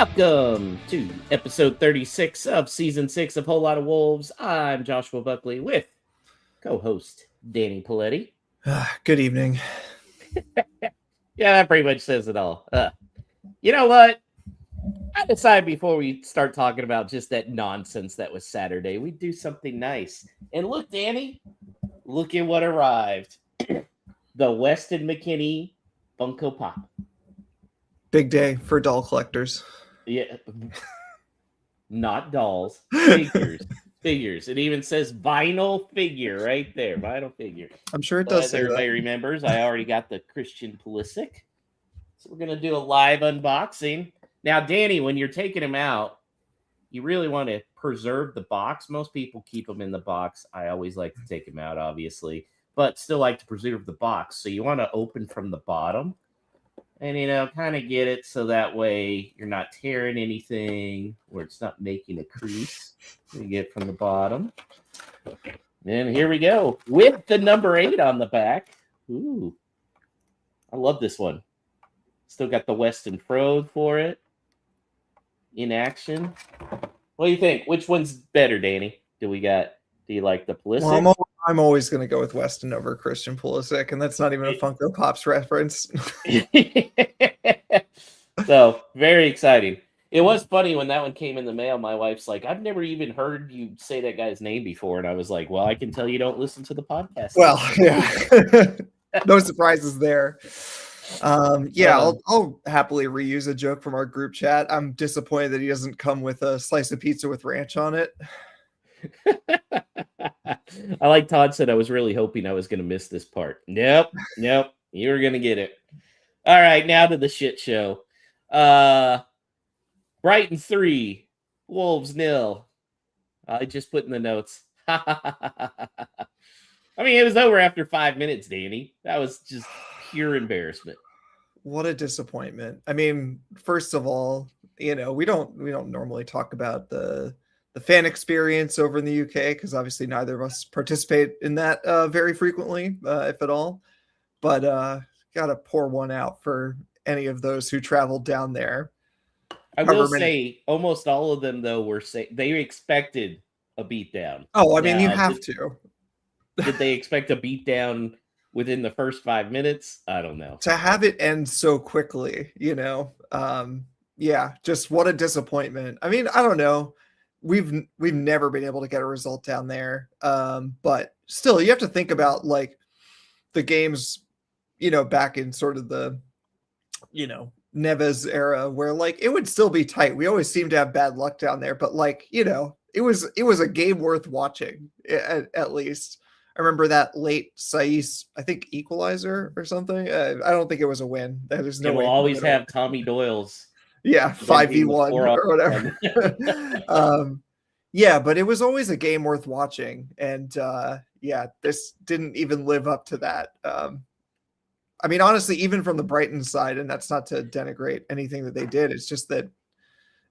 Welcome to episode 36 of season 6 of Whole Lot of Wolves. I'm Joshua Buckley with co-host Danny Paletti. Good evening. Yeah, that pretty much says it all. You know what? I decided before we start talking about just that nonsense that was Saturday, we'd do something nice. And look, Danny, look at what arrived. The Weston McKennie Funko Pop. Big day for doll collectors. Yeah. Not dolls. Figures. Figures. It even says vinyl figure right there. Vinyl figure. I'm sure it does. As everybody remembers, I already got the Christian Pulisic. So we're going to do a live unboxing. Now, Danny, when you're taking them out, you really want to preserve the box. Most people keep them in the box. I always like to take them out, obviously, but still like to preserve the box. So you want to open from the bottom and, kind of get it so that way you're not tearing anything or it's not making a crease. You get from the bottom. And here we go with the number 8 on the back. Ooh, I love this one. Still got the Weston Frode for it in action. What do you think? Which one's better, Danny? Do you like the Pulisic? Well, I'm always going to go with Weston over Christian Pulisic, and that's not even a Funko Pops reference. So, very exciting. It was funny when that one came in the mail. My wife's like, I've never even heard you say that guy's name before. And I was like, well, I can tell you don't listen to the podcast. Well, yeah. No surprises there. I'll happily reuse a joke from our group chat. I'm disappointed that he doesn't come with a slice of pizza with ranch on it. I like Todd said I was really hoping I was going to miss this part. Nope. You were going to get it. All right, now to the shit show. Brighton 3, Wolves 0. I just put in the notes. I mean, it was over after 5 minutes, Danny. That was just pure embarrassment. What a disappointment. I mean, first of all, we don't normally talk about the fan experience over in the UK because obviously neither of us participate in that very frequently, if at all. But got to pour one out for any of those who traveled down there. I will say almost all of them, though, they expected a beatdown. Oh, I mean, you have to. Did they expect a beatdown within the first 5 minutes? I don't know. To have it end so quickly, just what a disappointment. I mean, I don't know. We've never been able to get a result down there. But still, you have to think about like the games, back in sort of the, Neves era where like it would still be tight. We always seem to have bad luck down there, but like, it was a game worth watching at least. I remember that late Saiz, I think, equalizer or something. I don't think it was a win. There's no way. We'll always have Tommy Doyle's. Yeah, 5v1 or whatever. But it was always a game worth watching. And this didn't even live up to that. I mean, honestly, even from the Brighton side, and that's not to denigrate anything that they did. It's just that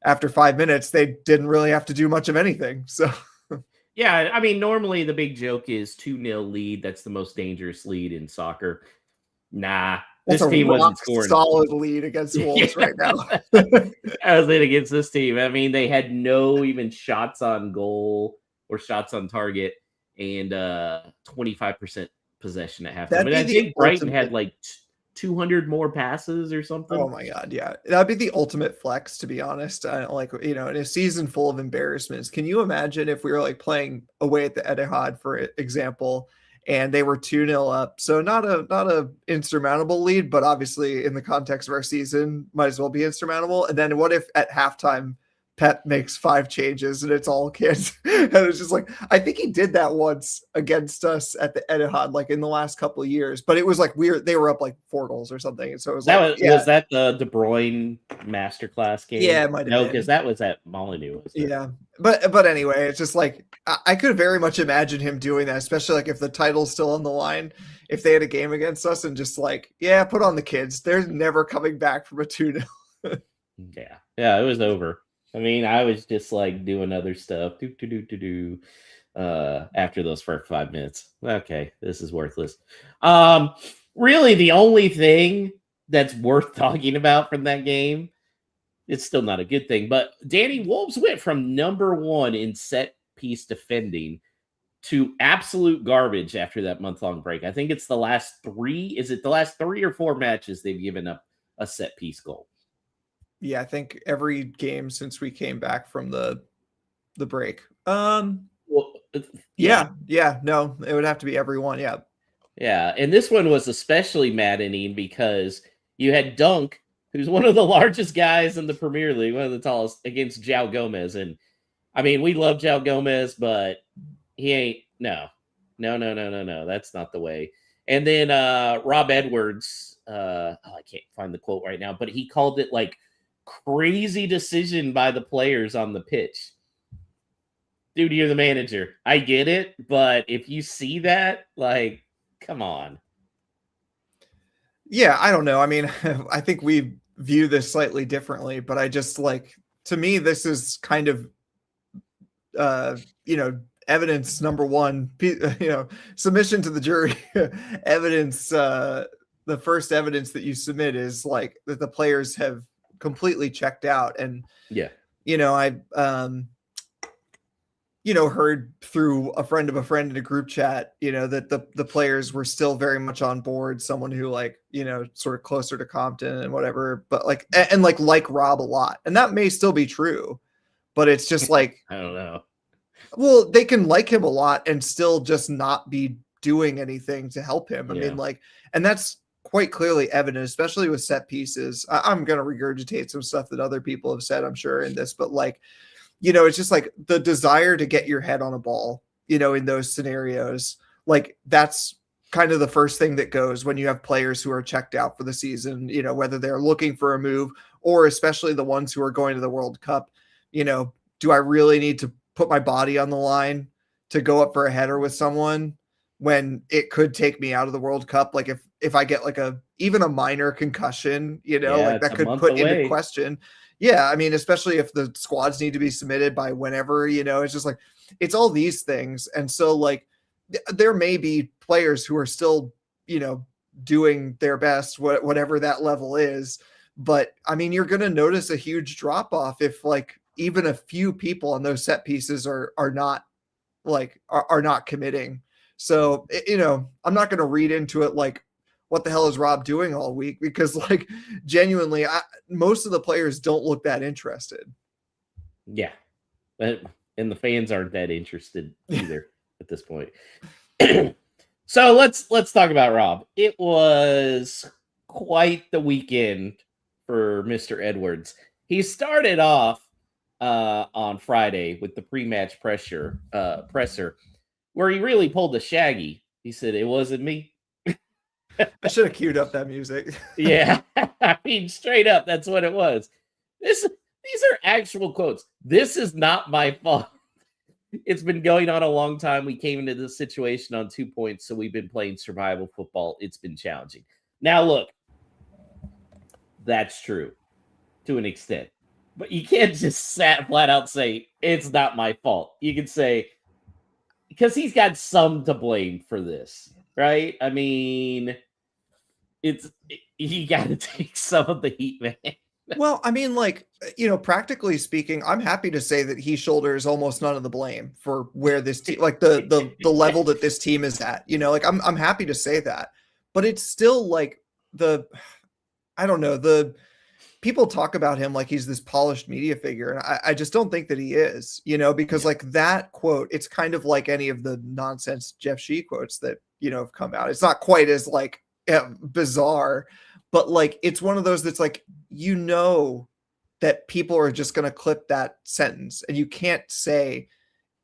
after 5 minutes, they didn't really have to do much of anything. So, yeah, I mean, normally the big joke is 2-0 lead. That's the most dangerous lead in soccer. Nah, this team wasn't scoring. Solid lead against Wolves right now. I was lead against this team. I mean, they had no even shots on goal or shots on target, and 25% possession at halftime. But I think Brighton had like 200 more passes or something. Oh my god, yeah, that'd be the ultimate flex, to be honest. In a season full of embarrassments, can you imagine if we were like playing away at the Etihad, for example, and they were 2-0 up? So not a insurmountable lead, but obviously in the context of our season, might as well be insurmountable. And then what if at halftime Pep makes 5 changes and it's all kids? And it's just like, I think he did that once against us at the Etihad, like in the last couple of years, but it was like they were up like 4 goals or something. And so it was was that the De Bruyne masterclass game? Yeah, it might have been. No, because that was at Molyneux. Yeah. But anyway, it's just like, I could very much imagine him doing that, especially like if the title's still on the line, if they had a game against us and just like, yeah, put on the kids. They're never coming back from a 2-0. Yeah, it was over. I mean, I was just like doing other stuff. After those first 5 minutes. Okay, this is worthless. Really, the only thing that's worth talking about from that game it's still not a good thing. But Danny, Wolves went from number 1 in set piece defending to absolute garbage after that month-long break. I think it's the last 3. Is it the last 3 or 4 matches they've given up a set piece goal? Yeah, I think every game since we came back from the break. Well, yeah, no, it would have to be everyone. Yeah. Yeah, and this one was especially maddening because you had Dunk, who's one of the largest guys in the Premier League, one of the tallest, against João Gomez. And I mean, we love João Gomez, but he ain't. No. That's not the way. And then Rob Edwards, I can't find the quote right now, but he called it like crazy decision by the players on the pitch. Dude, you're the manager. I get it, but if you see that, like, come on. Yeah, I don't know. I mean, I think we view this slightly differently, but I just like, to me, this is kind of, evidence number 1, submission to the jury. Evidence, the first evidence that you submit is like that the players have completely checked out. And, I heard through a friend of a friend in a group chat, that the players were still very much on board, someone who sort of closer to Compton and whatever, but like Rob a lot. And that may still be true, but it's just like, I don't know. Well, they can like him a lot and still just not be doing anything to help him. I mean, and that's quite clearly evident, especially with set pieces. I'm going to regurgitate some stuff that other people have said, I'm sure, in this, but it's just like the desire to get your head on a ball, in those scenarios, like that's kind of the first thing that goes when you have players who are checked out for the season, whether they're looking for a move or especially the ones who are going to the World Cup. Do I really need to put my body on the line to go up for a header with someone when it could take me out of the World Cup? Like if I get like even a minor concussion, that could put into question. Yeah, I mean, especially if the squads need to be submitted by whenever, it's just like, it's all these things. And so like, there may be players who are still, doing their best, whatever that level is. But I mean, you're going to notice a huge drop off if like even a few people on those set pieces are not committing. So, I'm not going to read into it like, what the hell is Rob doing all week? Because like genuinely, most of the players don't look that interested. Yeah. And the fans aren't that interested either at this point. So let's talk about Rob. It was quite the weekend for Mr. Edwards. He started off on Friday with the pre-match presser where he really pulled the Shaggy. He said, "It wasn't me." I should have queued up that music. Yeah, I mean, straight up, that's what it was. These are actual quotes. "This is not my fault. It's been going on a long time. We came into this situation on 2 points, so we've been playing survival football. It's been challenging." Now, look, that's true to an extent, but you can't just flat out say it's not my fault. You can say, because he's got some to blame for this, right? I mean, you got to take some of the heat, man. Well, I mean, like, practically speaking, I'm happy to say that he shoulders almost none of the blame for where this team, like the level that this team is at. Like I'm happy to say that, but it's still like I don't know, the people talk about him like he's this polished media figure, and I just don't think that he is. Because like that quote, it's kind of like any of the nonsense Jeff Shee quotes that have come out. It's not quite as like bizarre, but like it's one of those that's like that people are just going to clip that sentence, and you can't say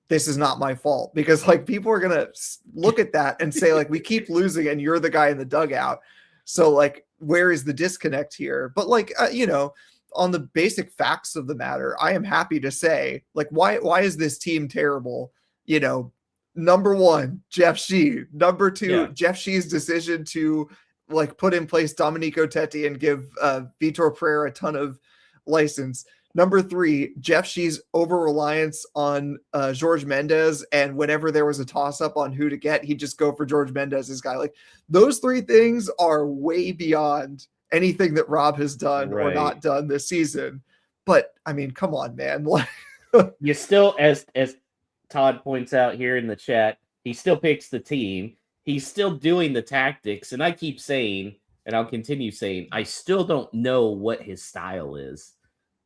this is not my fault, because like people are going to look at that and say like, we keep losing and you're the guy in the dugout. So like, where is the disconnect here? But like, on the basic facts of the matter, I am happy to say like, why is this team terrible? Number 1, Jeff Shee. Number 2, Jeff Shee's decision to like put in place Domenico Tetti and give Vitor Pereira a ton of license. Number 3, Jeff Shee's over-reliance on Jorge Mendes, and whenever there was a toss-up on who to get, he'd just go for Jorge Mendes' guy. Like, those 3 things are way beyond anything that Rob has done or not done this season. but I mean, come on, man. You still, as Todd points out here in the chat, he still picks the team. He's still doing the tactics. And I keep saying, and I'll continue saying, I still don't know what his style is.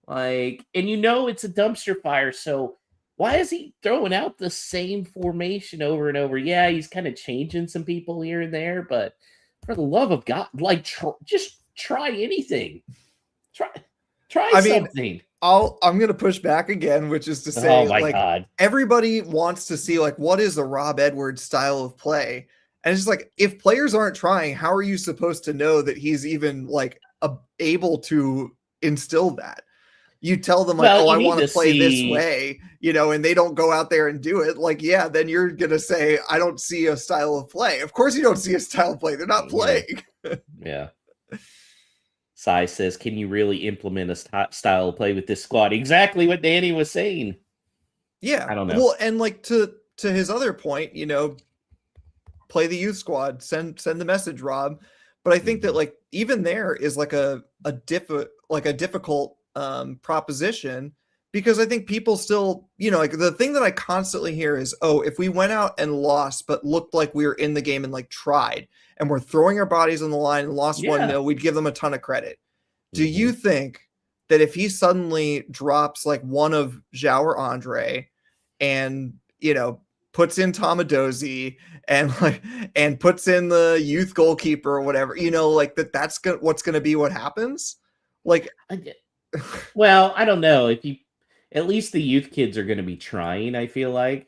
Like, and it's a dumpster fire. So why is he throwing out the same formation over and over? Yeah, he's kind of changing some people here and there, but for the love of God, like, just try anything. Try something. I'm gonna push back again, which is to say, Oh my like, God. everybody wants to see like what is the Rob Edwards style of play, and it's just like if players aren't trying, how are you supposed to know that he's even like able to instill that? You tell them like, I want to play this way, and they don't go out there and do it. Like, yeah, then you're gonna say, I don't see a style of play. Of course, you don't see a style of play. They're not playing. Yeah. Sai says, can you really implement a style of play with this squad? Exactly what Danny was saying. Yeah. I don't know. Well, and like to his other point, play the youth squad, send the message, Rob. But I think that like even there is like a difficult proposition, because I think people still, like the thing that I constantly hear is, if we went out and lost but looked like we were in the game and like tried and we're throwing our bodies on the line and lost 1-0, we'd give them a ton of credit. Do you think that if he suddenly drops like one of João or Andre and puts in Tomadozi and puts in the youth goalkeeper or whatever, like that's what's going to be what happens? Like, well, I don't know. If you, at least the youth kids are going to be trying, I feel like.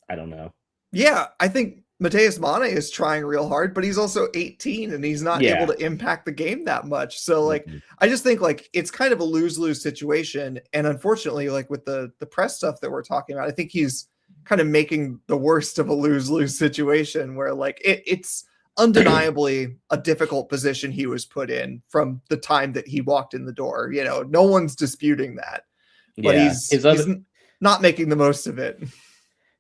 I don't know. Yeah, I think Mateus Mane is trying real hard, but he's also 18 and he's not able to impact the game that much. So like, I just think like it's kind of a lose-lose situation. And unfortunately, like with the press stuff that we're talking about, I think he's kind of making the worst of a lose-lose situation where like it's undeniably a difficult position he was put in from the time that he walked in the door. No one's disputing that, but he's not making the most of it.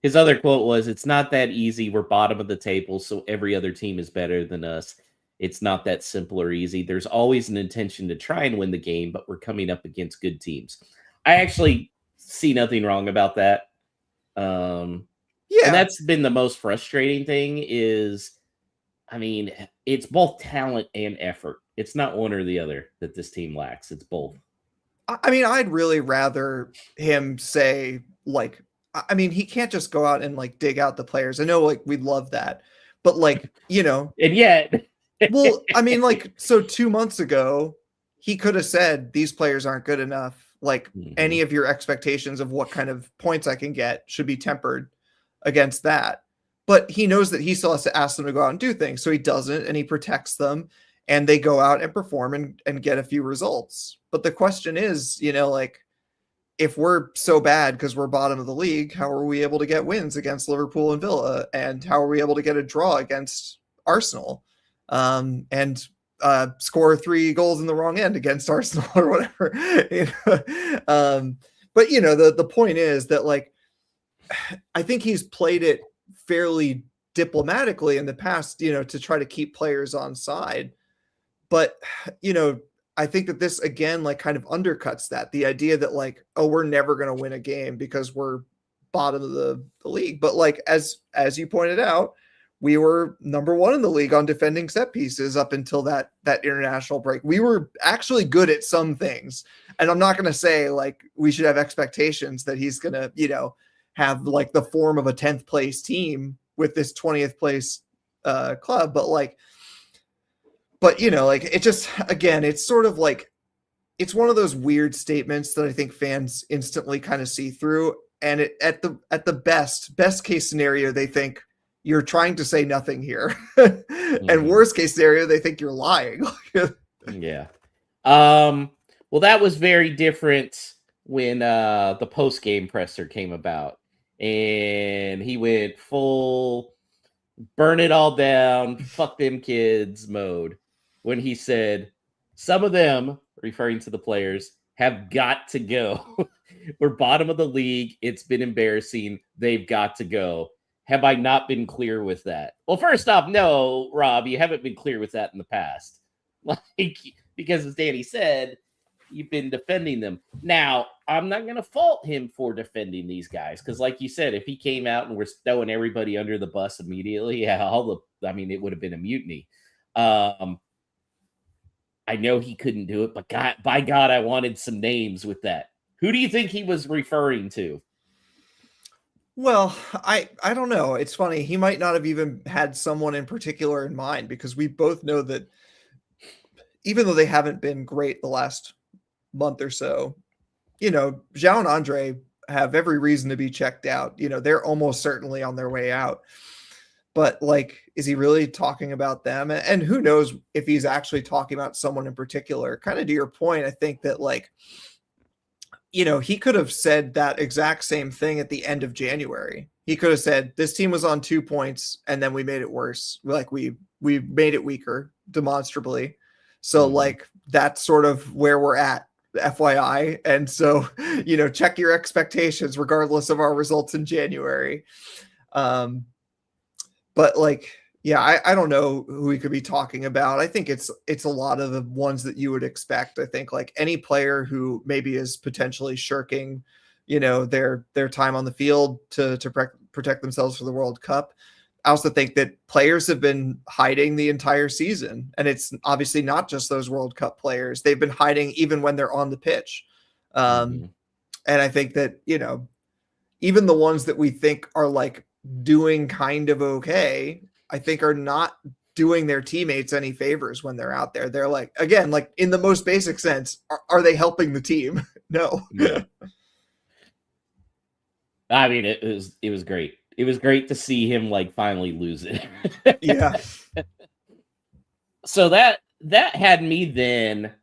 His other quote was, it's not that easy. We're bottom of the table, so every other team is better than us. It's not that simple or easy. There's always an intention to try and win the game, but we're coming up against good teams. I actually see nothing wrong about that. And that's been the most frustrating thing is, I mean, it's both talent and effort. It's not one or the other that this team lacks. It's both. I mean, I'd really rather him say like, I mean, he can't just go out and like dig out the players. I know like we'd love that, but like, and yet, well, I mean, like, so 2 months ago, he could have said these players aren't good enough. Like any of your expectations of what kind of points I can get should be tempered against that. But he knows that he still has to ask them to go out and do things. So he doesn't, and he protects them and they go out and perform and get a few results. But the question is, like, if we're so bad because we're bottom of the league, how are we able to get wins against Liverpool and Villa? And how are we able to get a draw against Arsenal? And score 3 goals in the wrong end against Arsenal or whatever. But the point is that like, I think he's played it fairly diplomatically in the past, to try to keep players on side. But, I think that this again, like kind of undercuts that, the idea that like, we're never going to win a game because we're bottom of the league. But like, as you pointed out, we were number 1 in the league on defending set pieces up until that international break. We were actually good at some things. And I'm not going to say like we should have expectations that he's going to, have like the form of a 10th place team with this 20th place club. But like, like it just, again, it's sort of like, it's one of those weird statements that I think fans instantly kind of see through. And at the best case scenario, they think you're trying to say nothing here. And worst case scenario, they think you're lying. Yeah. Well, that was very different when the post-game presser came about. And he went full burn it all down, fuck them kids mode when he said, some of them, referring to the players, have got to go. We're bottom of the league. It's been embarrassing. They've got to go. Have I not been clear with that? Well, first off, no, Rob, you haven't been clear with that in the past. Like, because as Danny said, you've been defending them. Now, I'm not going to fault him for defending these guys because, like you said, if he came out and was throwing everybody under the bus immediately, it would have been a mutiny. I know he couldn't do it, but by God, I wanted some names with that. Who do you think he was referring to? Well, I don't know. It's funny. He might not have even had someone in particular in mind because we both know that even though they haven't been great the last month or so, Zhao and Andre have every reason to be checked out. They're almost certainly on their way out. But is he really talking about them? And who knows if he's actually talking about someone in particular? Kind of to your point, I think that he could have said that exact same thing at the end of January. He could have said this team was on 2 points and then we made it worse. We made it weaker demonstrably. So that's sort of where we're at, FYI. And so, check your expectations regardless of our results in January. But I don't know who we could be talking about. I think it's a lot of the ones that you would expect. I think any player who maybe is potentially shirking, their time on the field to protect themselves for the World Cup. I also think that players have been hiding the entire season, and it's obviously not just those World Cup players. They've been hiding even when they're on the pitch. And I think that, even the ones that we think are doing kind of okay, I think are not doing their teammates any favors when they're out there. They're again, in the most basic sense, are they helping the team? No. Yeah. It was great. It was great to see him finally lose it. Yeah. So that had me then,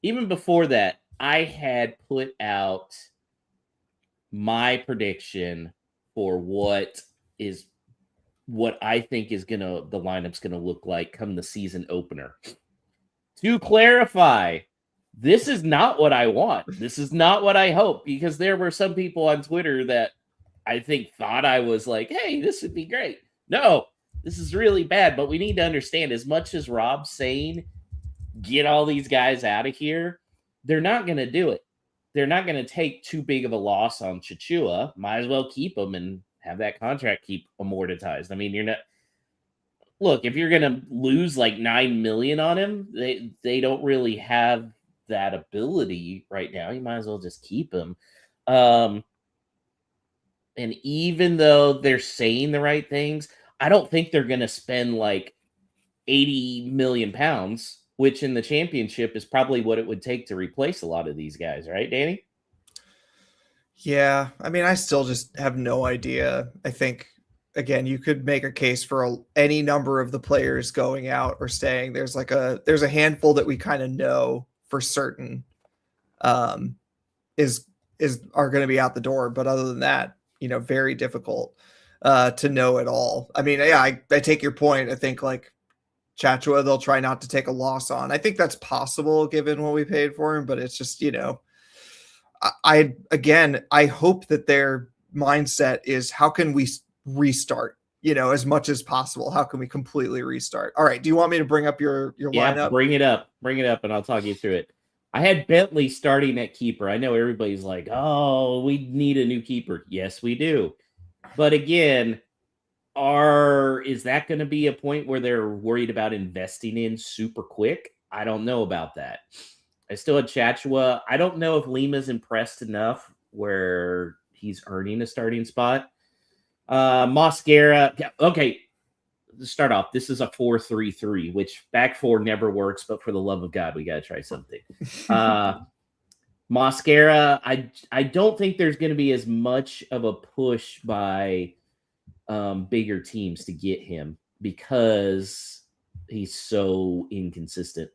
even before that, I had put out my prediction for what I think is the lineup's gonna look like come the season opener. To clarify, this is not what I want. This is not what I hope, because there were some people on Twitter that I think thought I was hey, this would be great. No, this is really bad. But we need to understand, as much as Rob's saying, get all these guys out of here, they're not going to do it. They're not going to take too big of a loss on Chichua. Might as well keep him and have that contract keep amortized. You're not. Look, if you're going to lose $9 million on him, they don't really have that ability right now. You might as well just keep him. And even though they're saying the right things, I don't think they're going to spend 80 million pounds, which in the championship is probably what it would take to replace a lot of these guys. Right, Danny? Yeah. I still just have no idea. I think, again, you could make a case for any number of the players going out or staying. There's there's a handful that we kind of know for certain are going to be out the door. But other than that, very difficult to know at all. I take your point. I think Chachua, they'll try not to take a loss on. I think that's possible given what we paid for him, but it's just, I hope that their mindset is how can we restart, as much as possible. How can we completely restart? All right. Do you want me to bring up your lineup? Bring it up and I'll talk you through it. I had Bentley starting at keeper. I know everybody's oh, we need a new keeper. Yes, we do. But again, is that going to be a point where they're worried about investing in super quick? I don't know about that. I still had Chachua. I don't know if Lima's impressed enough where he's earning a starting spot. Mosquera. Okay. To start off, this is a 4-3-3, which back four never works, but for the love of God, we got to try something. Mosquera, I don't think there's going to be as much of a push by bigger teams to get him because he's so inconsistent.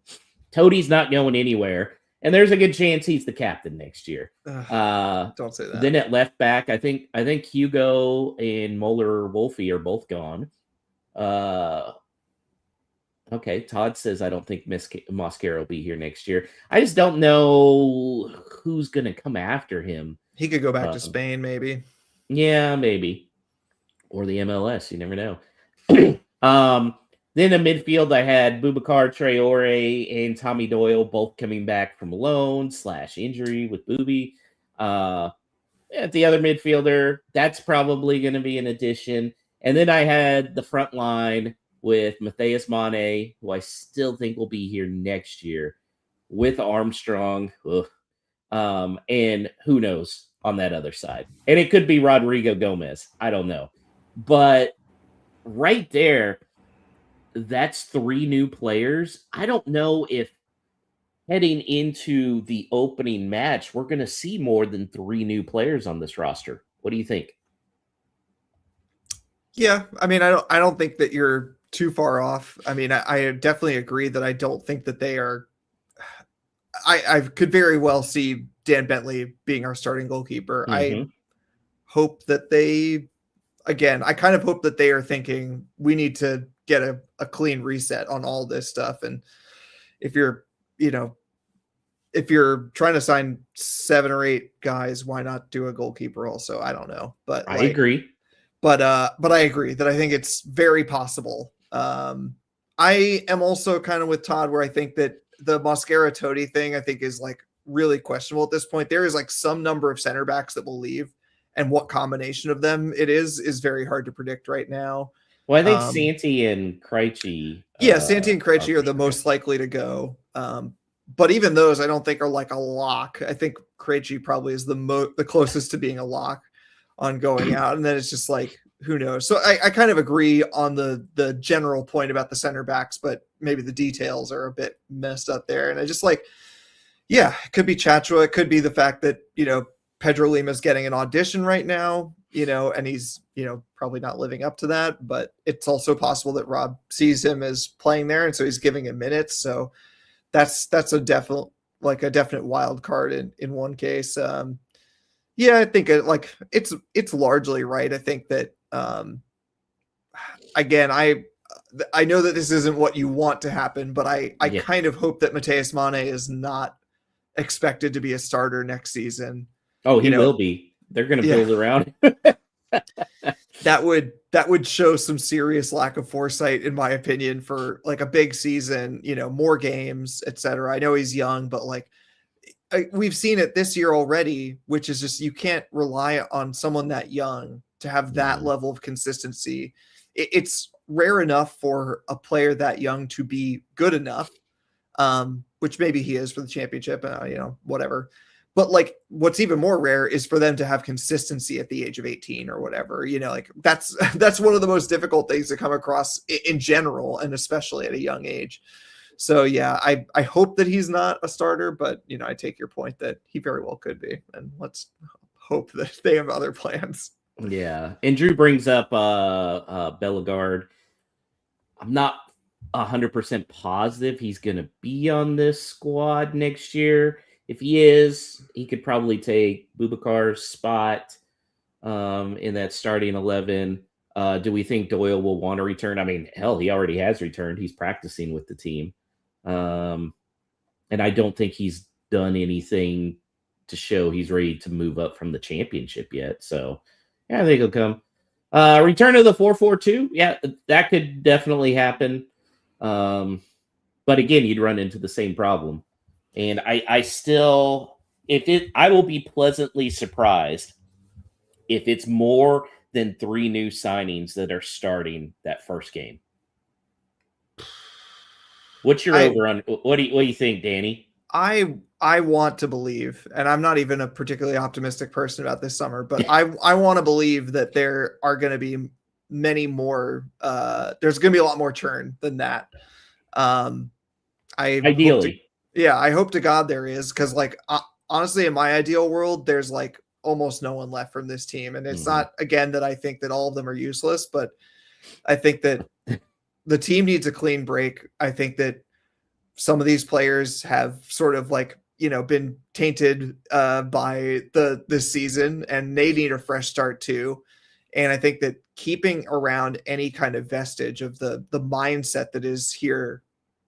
Toadie's not going anywhere, and there's a good chance he's the captain next year. Don't say that. Then at left back, I think Hugo and Moeller Wolfe are both gone. Okay, Todd says I don't think Mosquera will be here next year. I just don't know who's going to come after him. He could go back to Spain, maybe. Yeah, maybe. Or the MLS. You never know. Then in midfield, I had Boubacar Traore and Tommy Doyle both coming back from loan / injury with Booby. At the other midfielder, that's probably going to be an addition. And then I had the front line with Matthias Mane, who I still think will be here next year, with Armstrong. And who knows on that other side. And it could be Rodrigo Gomez. I don't know. But right there, that's 3 new players. I don't know if heading into the opening match, we're going to see more than 3 new players on this roster. What do you think? Yeah, I mean, I don't think that you're too far off. I mean, I definitely agree that I don't think that they are. I could very well see Dan Bentley being our starting goalkeeper. I hope that they, again, I kind of hope that they are thinking we need to get a clean reset on all this stuff. And if you're trying to sign 7 or 8 guys, why not do a goalkeeper also? I don't know, but I agree. But I agree that I think it's very possible. I am also kind of with Todd where I think that the Mosquera Totti thing I think is like really questionable at this point. There is like some number of center backs that will leave, and what combination of them it is very hard to predict right now. Well, I think Santi and Krejci. Santi and Krejci are the most likely to go. But even those I don't think are like a lock. I think Krejci probably is the closest to being a lock on going out. And then it's just like, who knows? So I kind of agree on the general point about the center backs, but maybe the details are a bit messed up there. And I just like, it could be Chacho. It could be the fact that, Pedro Lima's getting an audition right now, and he's, probably not living up to that, but it's also possible that Rob sees him as playing there. And so he's giving him minutes. So that's a definite wild card in one case. I think it's largely right. I think that, again, I know that this isn't what you want to happen, but I kind of hope that Matthias Mane is not expected to be a starter next season. Oh, he will be. They're going to build around. That would show some serious lack of foresight, in my opinion, for like a big season, more games, etc. I know he's young, but like we've seen it this year already, which is just, you can't rely on someone that young to have that level of consistency. It's rare enough for a player that young to be good enough, which maybe he is for the championship, whatever. But like, what's even more rare is for them to have consistency at the age of 18 or whatever, like that's one of the most difficult things to come across in general, and especially at a young age. So I hope that he's not a starter, but I take your point that he very well could be, and let's hope that they have other plans. Yeah. And Drew brings up Bellegarde. I'm not 100% positive he's going to be on this squad next year. If he is, he could probably take Boubacar's spot in that starting 11. Do we think Doyle will want to return? I mean, hell, he already has returned. He's practicing with the team. And I don't think he's done anything to show he's ready to move up from the championship yet. So, I think he'll come. Return to the 4-4-2. Yeah, that could definitely happen. But again, you'd run into the same problem. And I will be pleasantly surprised if it's more than 3 new signings that are starting that first game. What's your over on? What do you think, Danny? I want to believe, and I'm not even a particularly optimistic person about this summer, but I want to believe that there are going to be many more. There's going to be a lot more churn than that. Ideally. I hope to God there is, because like honestly, in my ideal world, there's like almost no one left from this team, and it's not, again, that I think that all of them are useless, but I think that the team needs a clean break. I think that some of these players have sort of like been tainted by this season, and they need a fresh start too. And I think that keeping around any kind of vestige of the mindset that is here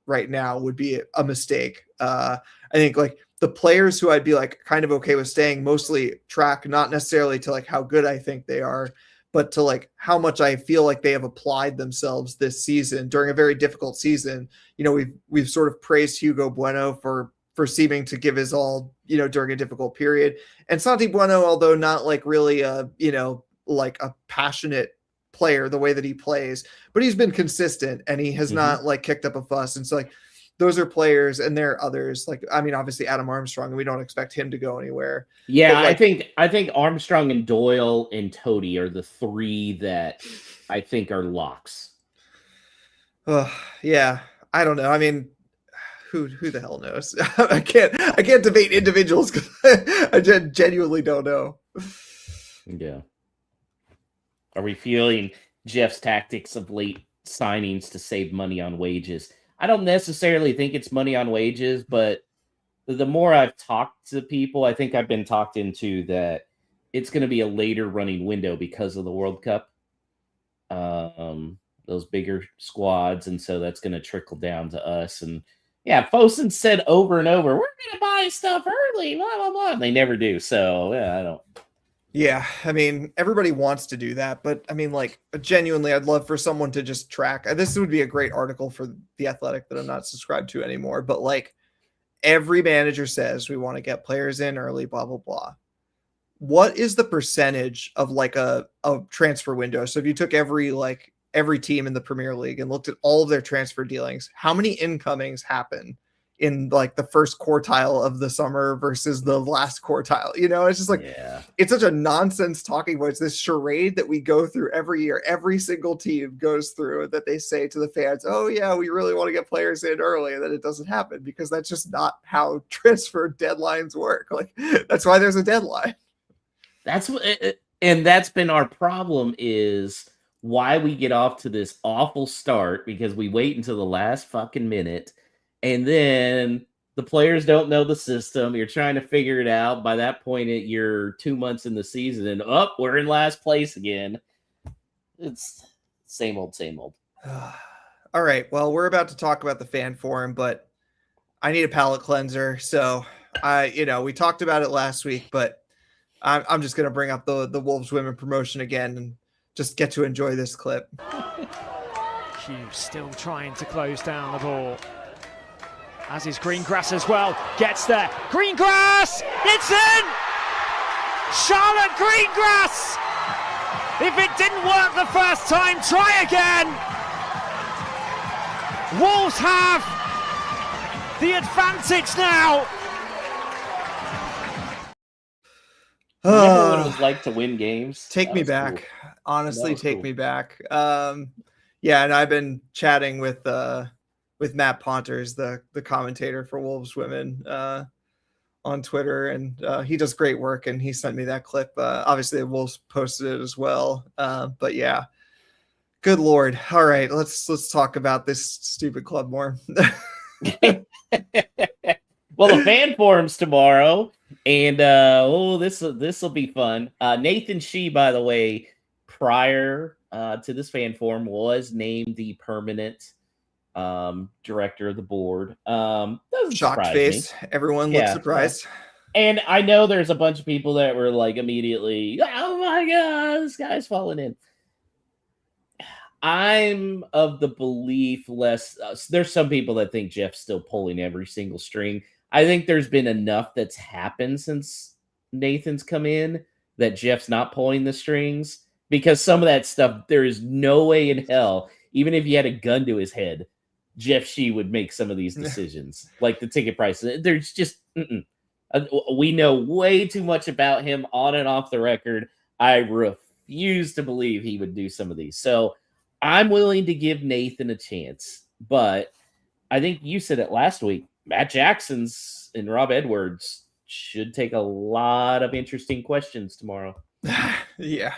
right now would be a mistake. I think like the players who I'd be like kind of okay with staying mostly track, not necessarily to like how good I think they are, but to like how much I feel like they have applied themselves this season during a very difficult season. You know, we've sort of praised Hugo Bueno for seeming to give his all, you know, during a difficult period. And Santi Bueno, although not like really a, you know, like a passionate player the way that he plays, but he's been consistent and he has not like kicked up a fuss. And so like those are players, and there are others, like, I mean, obviously Adam Armstrong, and we don't expect him to go anywhere. Yeah, like, I think Armstrong and Doyle and Toady are the three that I think are locks. Yeah, I don't know. I mean, who the hell knows? I can't debate individuals because I genuinely don't know. Yeah. Are we feeling Jeff's tactics of late signings to save money on wages? I don't necessarily think it's money on wages, but the more I've talked to people, I think I've been talked into that it's going to be a later running window because of the World Cup. Those bigger squads, and so that's going to trickle down to us. And yeah, Fosun said over and over, we're going to buy stuff early, blah, blah, blah. And they never do. So yeah, I don't. Yeah, I mean, everybody wants to do that, but I mean, like, genuinely, I'd love for someone to just track. This would be a great article for The Athletic that I'm not subscribed to anymore, but like, every manager says we want to get players in early, blah, blah, blah. What is the percentage of like a transfer window? So if you took every team in the Premier League and looked at all of their transfer dealings, how many incomings happen in like the first quartile of the summer versus the last quartile? You know, it's just like, It's such a nonsense talking point. It's this charade that we go through every year. Every single team goes through that they say to the fans, oh yeah, we really want to get players in early. And then it doesn't happen because that's just not how transfer deadlines work. Like, that's why there's a deadline. That's what, and that's been our problem, is why we get off to this awful start, because we wait until the last fucking minute. And then the players don't know the system. You're trying to figure it out. By that point, you're 2 months in the season, and we're in last place again. It's same old, same old. All right. Well, we're about to talk about the fan forum, but I need a palate cleanser. So we talked about it last week, but I'm just going to bring up the Wolves women promotion again and just get to enjoy this clip. Hughes still trying to close down the ball. As is Greengrass as well. Gets there. Greengrass! It's in! Charlotte Greengrass! If it didn't work the first time, try again! Wolves have the advantage now! Remember what it was like to win games? Take me back. Cool. Honestly, take me back. Yeah, and I've been chatting with Matt Ponters, the commentator for Wolves Women, on Twitter, and he does great work, and he sent me that clip. Obviously, the Wolves posted it as well. But yeah, good Lord. All right, let's talk about this stupid club more. Well, the fan forum's tomorrow, and this will be fun. Nathan Shee, by the way, prior to this fan forum, was named the permanent director of the board. Shocked face. Everyone looks surprised. And I know there's a bunch of people that were like immediately, oh my God, this guy's falling in. I'm of the belief there's some people that think Jeff's still pulling every single string. I think there's been enough that's happened since Nathan's come in that Jeff's not pulling the strings, because some of that stuff, there is no way in hell, even if he had a gun to his head, Jeff Shee would make some of these decisions, like the ticket prices. There's just, we know way too much about him on and off the record. I refuse to believe he would do some of these. So I'm willing to give Nathan a chance, but I think you said it last week, Matt Jackson's and Rob Edwards should take a lot of interesting questions tomorrow. Yeah.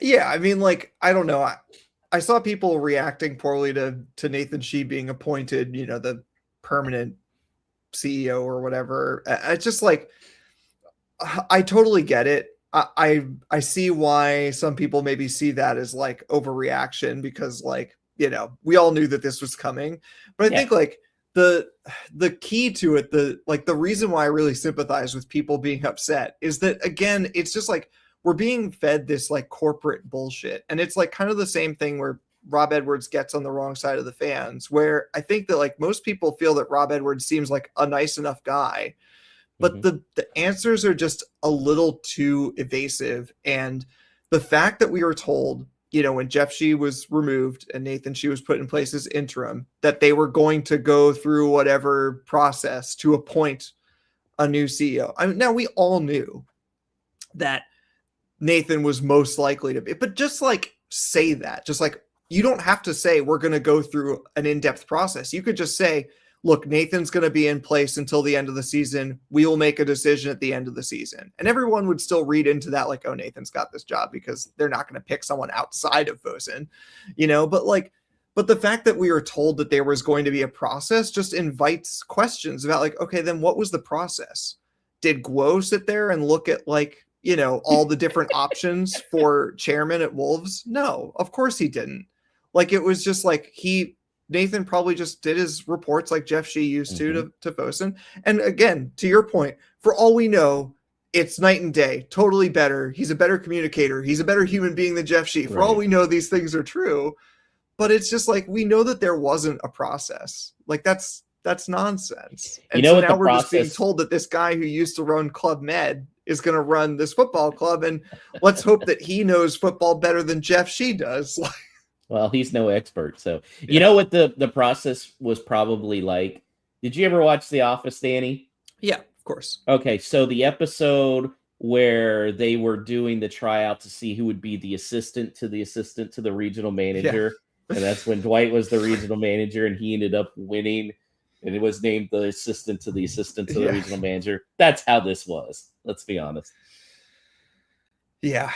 I mean, like, I don't know. I saw people reacting poorly to Nathan Shee being appointed, the permanent CEO or whatever. It's just like, I totally get it. I see why some people maybe see that as like overreaction, because like, we all knew that this was coming. But I think like the key to it, the reason why I really sympathize with people being upset is that, again, it's just like, we're being fed this like corporate bullshit. And it's like kind of the same thing where Rob Edwards gets on the wrong side of the fans, where I think that like most people feel that Rob Edwards seems like a nice enough guy, but the answers are just a little too evasive. And the fact that we were told, you know, when Jeff Shee was removed and Nathan Shee was put in place as interim, that they were going to go through whatever process to appoint a new CEO. I mean, now we all knew that Nathan was most likely to be, but just like say that, just like, you don't have to say we're going to go through an in-depth process. You could just say, look, Nathan's going to be in place until the end of the season. We will make a decision at the end of the season. And everyone would still read into that like, oh, Nathan's got this job, because they're not going to pick someone outside of Fosun, you know, but the fact that we were told that there was going to be a process just invites questions about like, okay, then what was the process? Did Guo sit there and look at like, you know, all the different options for chairman at Wolves? No, of course he didn't. Like, it was just like Nathan probably just did his reports like Jeff Shee used to Fosun. And again, to your point, for all we know, it's night and day, totally better. He's a better communicator. He's a better human being than Jeff Shee. For all we know, these things are true, but it's just like, we know that there wasn't a process. Like that's nonsense. And so now we're just being told that this guy who used to run Club Med is going to run this football club. And let's hope that he knows football better than Jeff Shee does. Well, he's no expert. So, you know what the process was probably like? Did you ever watch The Office, Danny? Yeah, of course. Okay, so the episode where they were doing the tryout to see who would be the assistant to the regional manager. Yeah. And that's when Dwight was the regional manager and he ended up winning. And it was named the assistant to the regional manager. That's how this was. Let's be honest. Yeah.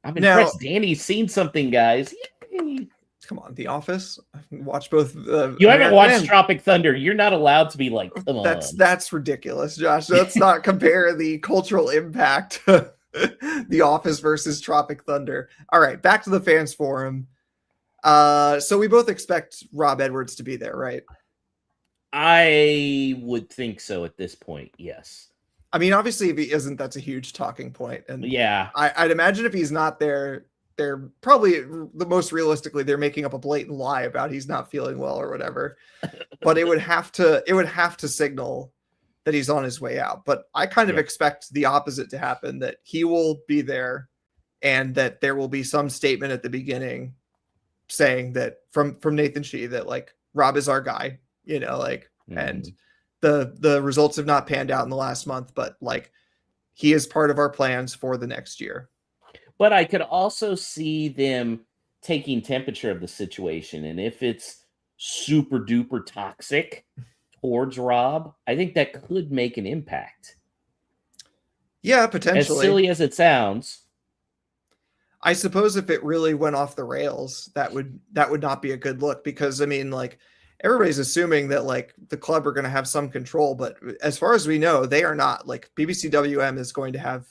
I'm impressed. Danny's seen something, guys. Yay. Come on, The Office. Watch both. You haven't watched Tropic Thunder. You're not allowed to be like, come on. That's ridiculous, Josh. Let's not compare the cultural impact of The Office versus Tropic Thunder. All right, back to the fans forum. So we both expect Rob Edwards to be there, right? I would think so at this point, yes. I mean, obviously, if he isn't, that's a huge talking point. And yeah, I'd imagine if he's not there, they're probably the most realistically, they're making up a blatant lie about he's not feeling well or whatever. But it would have to signal that he's on his way out. But I kind of expect the opposite to happen, that he will be there and that there will be some statement at the beginning saying that from Nathan Shee that like Rob is our guy, you know, like, and the results have not panned out in the last month, but like he is part of our plans for the next year. But I could also see them taking temperature of the situation. And if it's super duper toxic towards Rob, I think that could make an impact. Yeah, potentially. As silly as it sounds. I suppose if it really went off the rails, that would not be a good look, because I mean, like, everybody's assuming that like the club are going to have some control, but as far as we know, they are not. Like BBCWM is going to have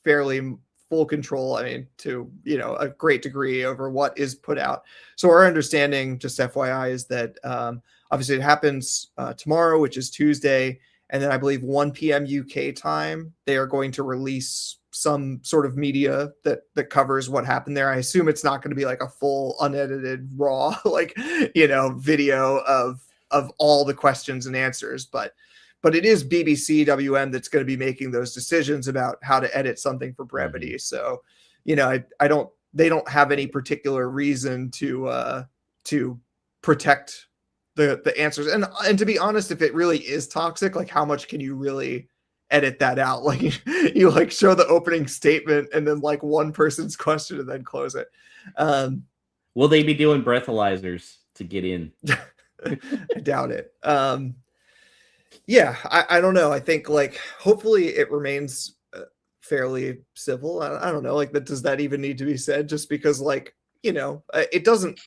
fairly full control. I mean, to, you know, a great degree over what is put out. So our understanding, just FYI, is that obviously it happens tomorrow, which is Tuesday. And then I believe 1 p.m. UK time, they are going to release some sort of media that covers what happened there. I assume it's not going to be like a full unedited raw, like, you know, video of all the questions and answers, but it is BBC WM that's going to be making those decisions about how to edit something for brevity. So, you know, they don't have any particular reason to protect the answers. And to be honest, if it really is toxic, like how much can you really edit that out? Like you like show the opening statement and then like one person's question and then close it. Will they be doing breathalyzers to get in? I doubt it. Yeah, I don't know. I think like hopefully it remains fairly civil. I don't know. Like, but does that even need to be said? Just because, like, you know, it doesn't.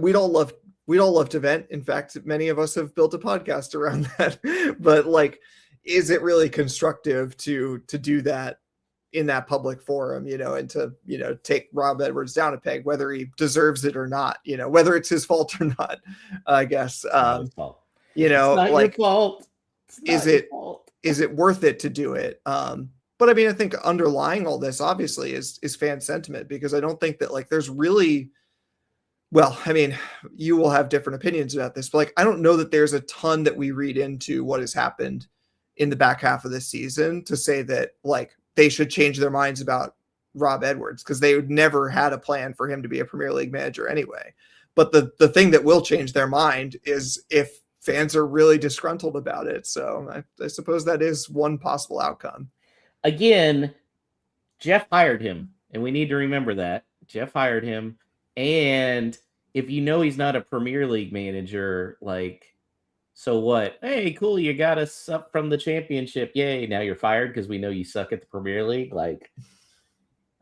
We'd all love to vent. In fact, many of us have built a podcast around that. But like, is it really constructive to do that in that public forum, you know, and to, you know, take Rob Edwards down a peg, whether he deserves it or not, you know, whether it's his fault or not, I guess. You know, it's not like, your fault. Is it worth it to do it? But I mean, I think underlying all this obviously is fan sentiment, because I don't think that like there's really, well, I mean, you will have different opinions about this, but like I don't know that there's a ton that we read into what has happened in the back half of this season to say that like they should change their minds about Rob Edwards, because they would never had a plan for him to be a Premier League manager anyway. But the thing that will change their mind is if fans are really disgruntled about it. So I suppose that is one possible outcome. Again, Jeff hired him, and we need to remember that. Jeff hired him, and if you know he's not a Premier League manager, like, so what? Hey, cool, you got us up from the championship. Yay, now you're fired because we know you suck at the Premier League. Like,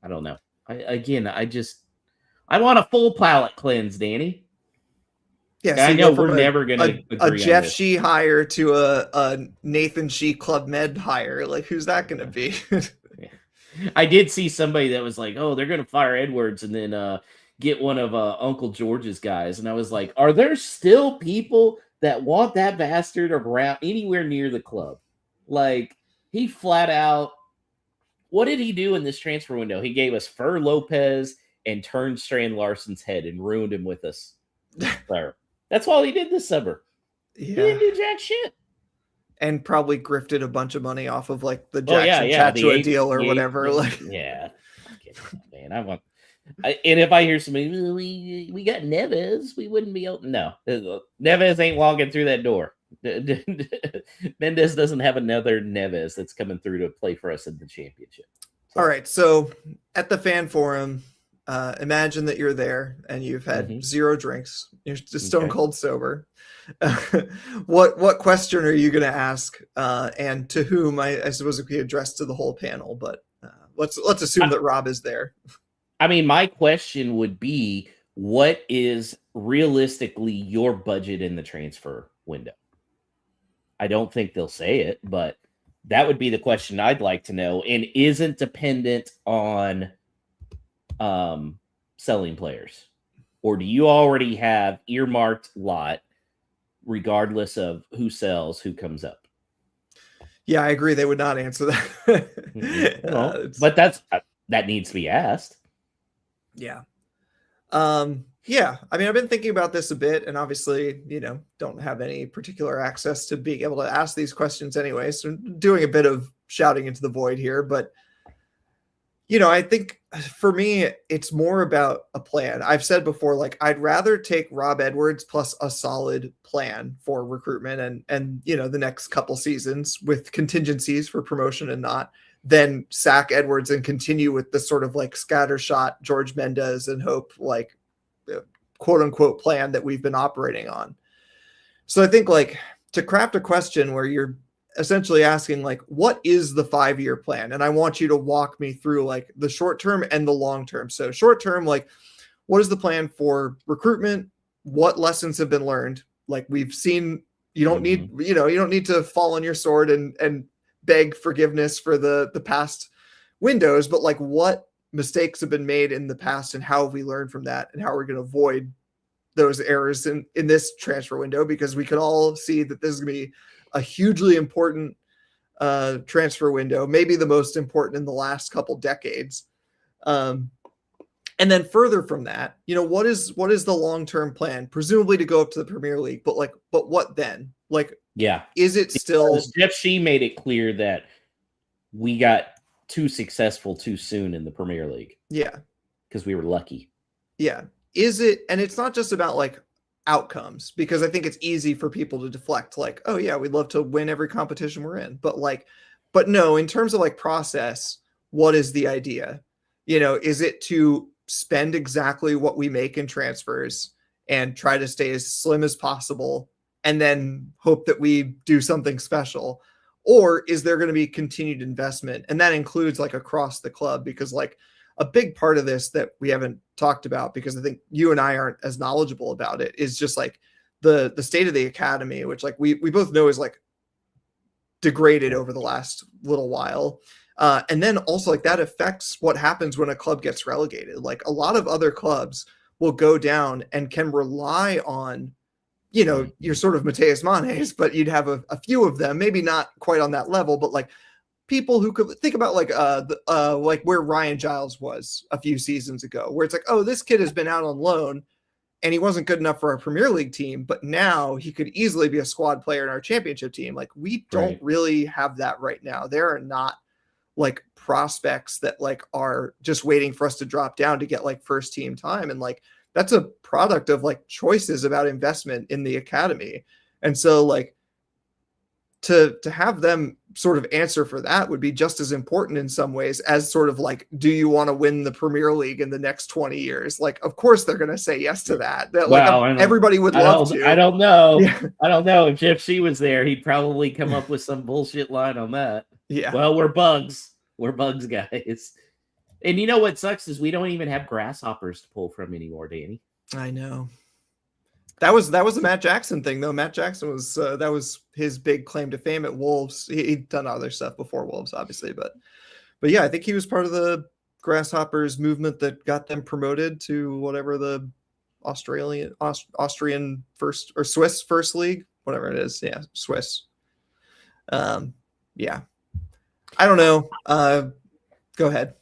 I don't know. I want a full palate cleanse, Danny. Yeah, so I know we're never going to agree a Jeff on Shee hire to a Nathan Shee Club Med hire. Like, who's that going to be? Yeah. I did see somebody that was like, oh, they're going to fire Edwards and then get one of Uncle George's guys. And I was like, are there still people that want that bastard around anywhere near the club? Like, he flat out, what did he do in this transfer window? He gave us Fer Lopez and turned Strand Larson's head and ruined him with us. That's all he did this summer. Yeah. He didn't do jack shit. And probably grifted a bunch of money off of like the Jackson Chatua deal or whatever. Like, yeah, man, and if I hear somebody, we got Neves, we wouldn't be open. No, Neves ain't walking through that door. Mendes doesn't have another Neves that's coming through to play for us in the championship. So. All right, so at the fan forum, imagine that you're there and you've had 0 drinks. You're just stone cold sober. What question are you going to ask, and to whom? I suppose it could be addressed to the whole panel, but let's assume that Rob is there. I mean, my question would be, what is realistically your budget in the transfer window? I don't think they'll say it, but that would be the question I'd like to know, and isn't dependent on selling players. Or do you already have earmarked lot regardless of who sells, who comes up? Yeah, I agree. They would not answer that. Well, but that needs to be asked. Yeah. Yeah. I mean, I've been thinking about this a bit, and obviously, don't have any particular access to being able to ask these questions anyway. So I'm doing a bit of shouting into the void here, but I think for me, it's more about a plan. I've said before, like, I'd rather take Rob Edwards plus a solid plan for recruitment and the next couple seasons with contingencies for promotion and not, than sack Edwards and continue with the sort of like scattershot George Mendes and hope like quote unquote plan that we've been operating on. So I think like to craft a question where you're essentially asking like, what is the 5-year plan? And I want you to walk me through like the short term and the long term. So short term, like, what is the plan for recruitment? What lessons have been learned? Like we've seen, you don't need, you don't need to fall on your sword and beg forgiveness for the past windows, but like what mistakes have been made in the past and how have we learned from that and how we're going to avoid those errors in this transfer window, because we could all see that this is going to be a hugely important transfer window, maybe the most important in the last couple decades. And then further from that, what is the long-term plan? Presumably to go up to the Premier League, but what then? Like, yeah, is it still? Jeff Shee made it clear that we got too successful too soon in the Premier League. Yeah, because we were lucky. Yeah, is it? And it's not just about like outcomes, because I think it's easy for people to deflect like, oh yeah, we'd love to win every competition we're in, but no, in terms of like process, what is the idea? Is it to spend exactly what we make in transfers and try to stay as slim as possible and then hope that we do something special? Or is there going to be continued investment? And that includes like across the club, because like a big part of this that we haven't talked about, because I think you and I aren't as knowledgeable about it, is just like the state of the academy, which like we both know is like degraded over the last little while. And then also like that affects what happens when a club gets relegated. Like a lot of other clubs will go down and can rely on, your sort of Mateus Manes, but you'd have a few of them, maybe not quite on that level, but like people who could think about like where Ryan Giles was a few seasons ago, where it's like, oh, this kid has been out on loan and he wasn't good enough for our Premier League team, but now he could easily be a squad player in our championship team. Like, we don't really have that right now. There are not like prospects that like are just waiting for us to drop down to get like first team time. And like, that's a product of like choices about investment in the academy. And so like to have them sort of answer for that would be just as important in some ways as sort of like, do you want to win the Premier League in the next 20 years? Like, of course they're going to say yes to that. Like, everybody would love to. I don't know. Yeah. I don't know if Jeff Shee was there, he'd probably come up with some bullshit line on that. Yeah. Well, we're bugs. We're bugs, guys. And you know what sucks is we don't even have grasshoppers to pull from anymore, Danny. I know. That was a Matt Jackson thing, though. Matt Jackson was that was his big claim to fame at Wolves. He'd done other stuff before Wolves, obviously, but yeah, I think he was part of the Grasshoppers movement that got them promoted to whatever the Austrian first or Swiss first league, whatever it is. Yeah, Swiss. Yeah, I don't know. Go ahead.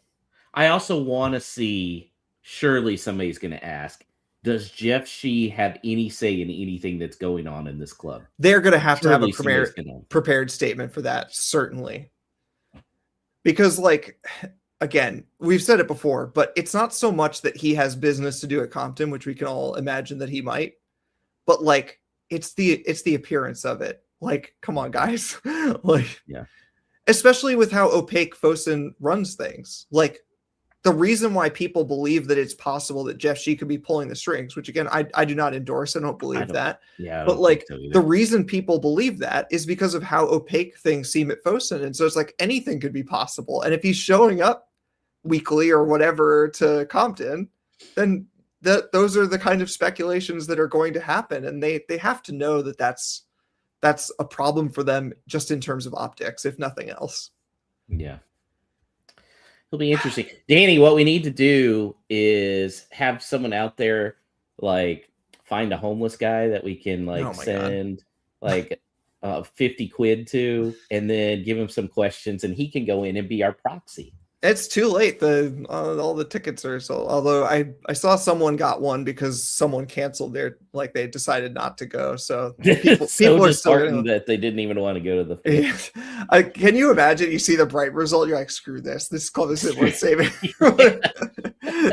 I also want to see. Surely somebody's going to ask, does Jeff Shee have any say in anything that's going on in this club? They're going to have to have a prepared statement for that, certainly. Because, like, again, we've said it before, but it's not so much that he has business to do at Compton, which we can all imagine that he might. But, like, it's the appearance of it. Like, come on, guys. Like, yeah. Especially with how opaque Fosun runs things. Like, the reason why people believe that it's possible that Jeff Shee could be pulling the strings, which again, I do not endorse. I don't believe that. Yeah. But like the reason people believe that is because of how opaque things seem at Fosun. And so it's like anything could be possible. And if he's showing up weekly or whatever to Compton, then those are the kind of speculations that are going to happen. And they have to know that that's a problem for them just in terms of optics, if nothing else. Yeah. It'll be interesting. Danny, what we need to do is have someone out there, like, find a homeless guy that we can, like, send, like, 50 quid to, and then give him some questions, and he can go in and be our proxy. It's too late. All the tickets are sold. Although I saw someone got one because someone canceled their, like, they decided not to go. So people are still that they didn't even want to go to the. Yeah. Can you imagine? You see the Brighton result, you're like, screw this. This club isn't worth saving.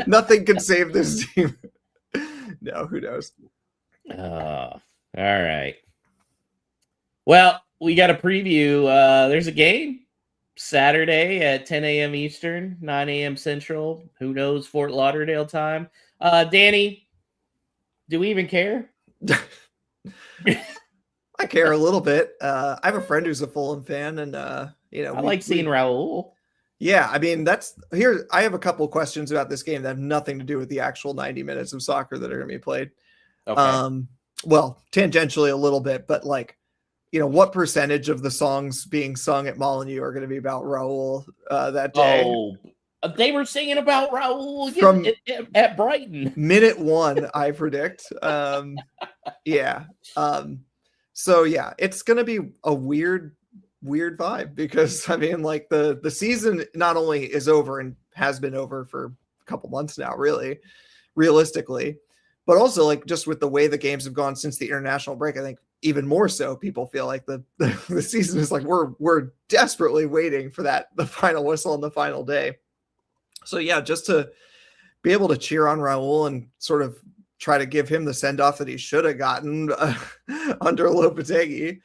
Nothing can save this team. No, who knows? All right. Well, we got a preview. There's a game. Saturday at 10 a.m. Eastern, 9 a.m. Central. Who knows Fort Lauderdale time? Danny, do we even care? I care a little bit. I have a friend who's a Fulham fan, and I like seeing Raul. Yeah, I mean I have a couple of questions about this game that have nothing to do with the actual 90 minutes of soccer that are going to be played. Okay. Well, tangentially a little bit, but like, what percentage of the songs being sung at Molineux are going to be about Raul that day? Oh, they were singing about Raul at Brighton. Minute 1, I predict. Yeah. So yeah, it's going to be a weird vibe because I mean, like the season not only is over and has been over for a couple months now, really, realistically, but also like just with the way the games have gone since the international break, I think even more so people feel like the season is like we're desperately waiting for the final whistle on the final day. So yeah, just to be able to cheer on Raul and sort of try to give him the send-off that he should have gotten under Lopetegui.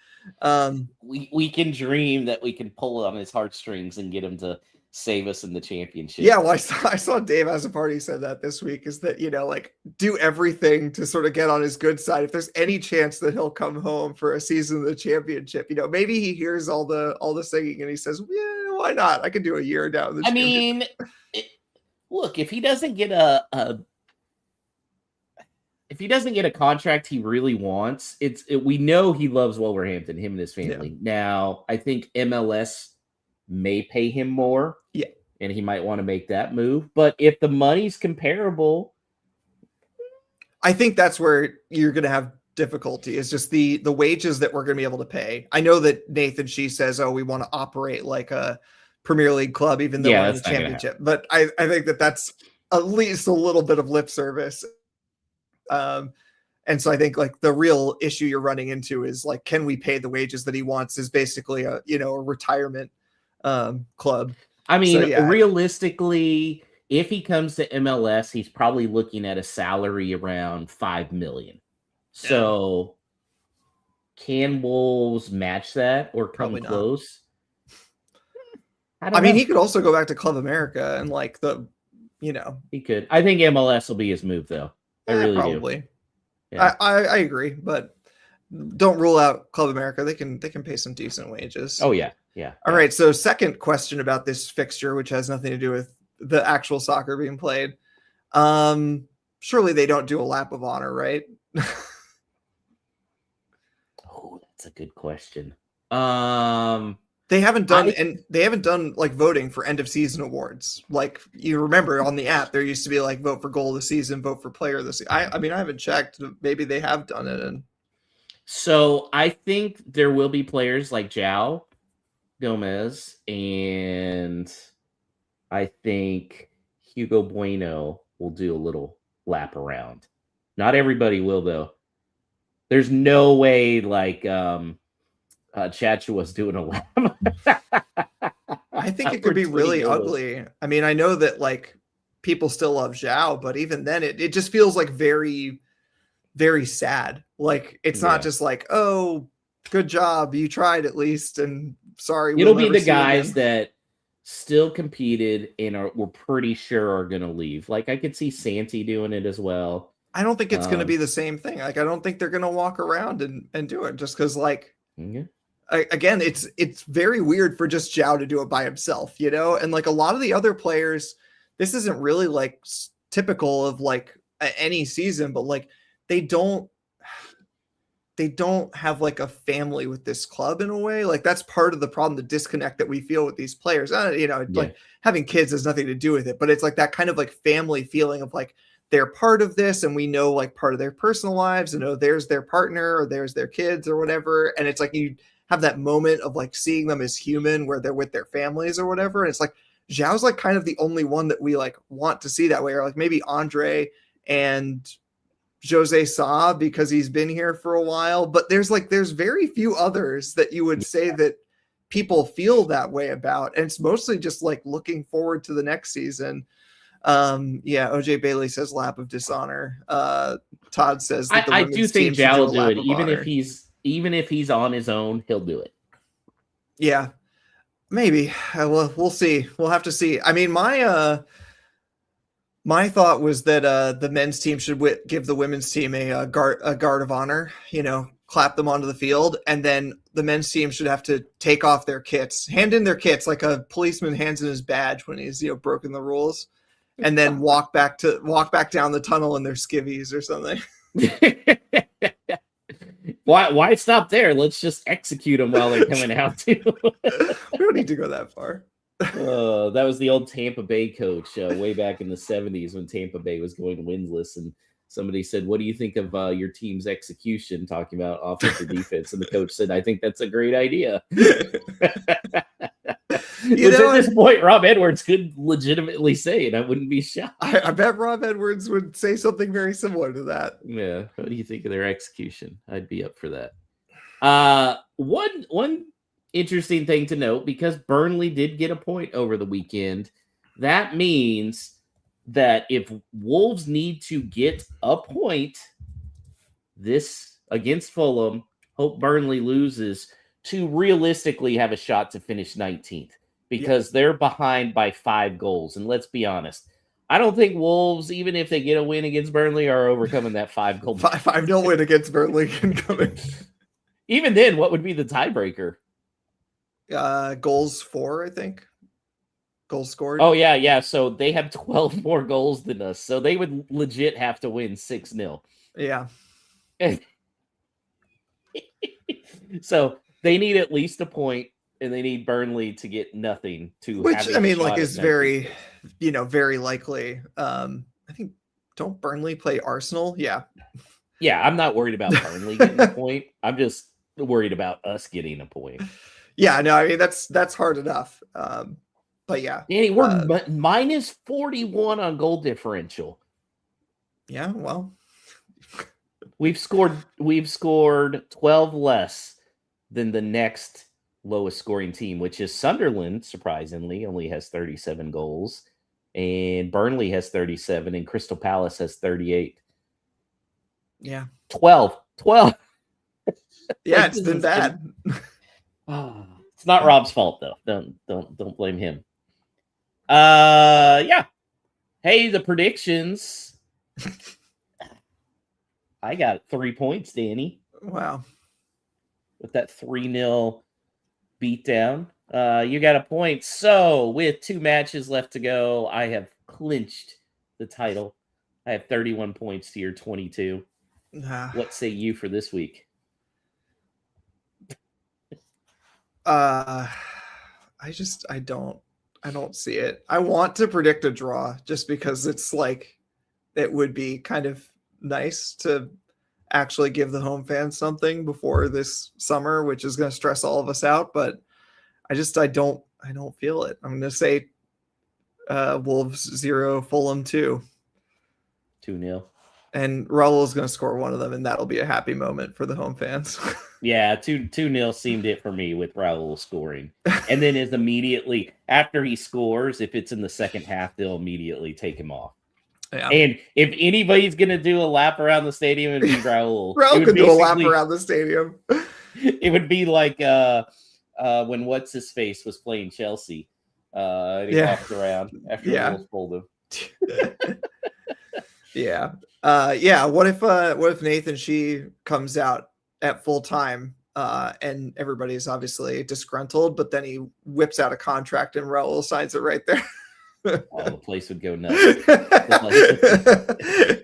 We can dream that we can pull on his heartstrings and get him to save us in the championship. Yeah, well, I saw Dave Azzopardi said that this week, is that, like, do everything to sort of get on his good side. If there's any chance that he'll come home for a season of the championship, maybe he hears all the singing and he says, yeah, why not? I can do a year down the look, if he doesn't get a contract he really wants, we know he loves Wolverhampton, him and his family. Yeah. Now, I think MLS may pay him more. Yeah. And he might want to make that move. But if the money's comparable, I think that's where you're going to have difficulty is just the wages that we're going to be able to pay. I know that Nathan Shee says, "Oh, we want to operate like a Premier League club, even though we're in the championship." But I think that that's at least a little bit of lip service. And so I think like the real issue you're running into is like, can we pay the wages that he wants? Is basically a retirement club. I mean, so, yeah. Realistically, if he comes to MLS, he's probably looking at a salary around $5 million. So can Wolves match that or come probably close? I mean, he could also go back to Club America and like he could. I think MLS will be his move though. I really probably. do. Yeah. I agree, but don't rule out Club America. They can pay some decent wages. Oh yeah. Yeah. All right. So second question about this fixture, which has nothing to do with the actual soccer being played. Surely they don't do a lap of honor, right? Oh, that's a good question. They haven't done like voting for end of season awards. Like you remember on the app, there used to be like vote for goal of the season, vote for player of the season. I mean, I haven't checked. Maybe they have done it. And so I think there will be players like João Gomez, and I think Hugo Bueno will do a little lap around. Not everybody will though. There's no way like Chacha was doing a lap. I think it could be really ugly. I mean, I know that like people still love João, but even then it just feels like very, very sad. Like it's not just like, oh, good job, you tried at least, and sorry. It'll be the guys that still competed and we're pretty sure are going to leave. Like I could see Santi doing it as well. I don't think it's going to be the same thing. Like I don't think they're going to walk around and do it just because like. Again, it's very weird for just João to do it by himself, and like a lot of the other players, this isn't really like typical of like any season, but like they don't have like a family with this club in a way. Like that's part of the problem, the disconnect that we feel with these players. Like having kids has nothing to do with it, but it's like that kind of like family feeling of like they're part of this and we know like part of their personal lives and there's their partner or there's their kids or whatever. And it's like you have that moment of like seeing them as human where they're with their families or whatever. And it's like João's like kind of the only one that we like want to see that way, or like maybe Andre and Jose Sa because he's been here for a while. But there's very few others that you would say that people feel that way about. And it's mostly just like looking forward to the next season. OJ Bailey says lap of dishonor. Todd says that I do think João will do it. Even if he's on his own, he'll do it. Yeah, maybe. We'll see. We'll have to see. I mean, my thought was that the men's team should give the women's team a guard of honor. Clap them onto the field, and then the men's team should have to take off their kits, hand in their kits like a policeman hands in his badge when he's broken the rules. And then walk back down the tunnel in their skivvies or something. Why stop there? Let's just execute them while they're coming out too. We don't need to go that far. That was the old Tampa Bay coach way back in the 70s when Tampa Bay was going winless, and somebody said, "What do you think of your team's execution?" Talking about offense or defense, and the coach said, "I think that's a great idea." At this point, Rob Edwards could legitimately say it. I wouldn't be shocked. I bet Rob Edwards would say something very similar to that. Yeah. What do you think of their execution? I'd be up for that. One interesting thing to note, because Burnley did get a point over the weekend, that means that if Wolves need to get a point this against Fulham, hope Burnley loses, to realistically have a shot to finish 19th. Because they're behind by 5 goals. And let's be honest, I don't think Wolves, even if they get a win against Burnley, are overcoming that 5-goal. 5-0 win against Burnley incoming. Even then, what would be the tiebreaker? Goals 4, I think. Goals scored. Oh, yeah. So they have 12 more goals than us. So they would legit have to win 6-0. Yeah. So they need at least a point. And they need Burnley to get nothing to which I mean, like is very, very likely. I think don't Burnley play Arsenal? Yeah. Yeah, I'm not worried about Burnley getting a point. I'm just worried about us getting a point. Yeah, no, I mean that's hard enough. But yeah, Danny, we're minus 41 on goal differential. Yeah, well, we've scored 12 less than the next lowest scoring team, which is Sunderland. Surprisingly, only has 37 goals, and Burnley has 37, and Crystal Palace has 38. Yeah, 12. Yeah, it's been bad. It's not Rob's fault though. Don't blame him. Yeah. Hey, the predictions. I got 3 points, Danny. Wow. With that 3-0 beatdown. You got a point. So, with 2 matches left to go, I have clinched the title. I have 31 points to your 22. What say you for this week? I don't see it. I want to predict a draw just because it's like it would be kind of nice to actually give the home fans something before this summer, which is going to stress all of us out. But I don't feel it. I'm going to say Wolves 0, Fulham 2. 2-0. And Raul is going to score one of them, and that'll be a happy moment for the home fans. Yeah, 2-0 seemed it for me with Raul scoring. And then is immediately, after he scores, if it's in the second half, they'll immediately take him off. Yeah. And if anybody's going to do a lap around the stadium, it would be Raul. Raul could do a lap around the stadium. It would be like when What's-His-Face was playing Chelsea. And he walked around after Wolves pulled him. Yeah. What if Nathan Shee comes out at full time and everybody's obviously disgruntled, but then he whips out a contract and Raul signs it right there? Oh, the place would go nuts.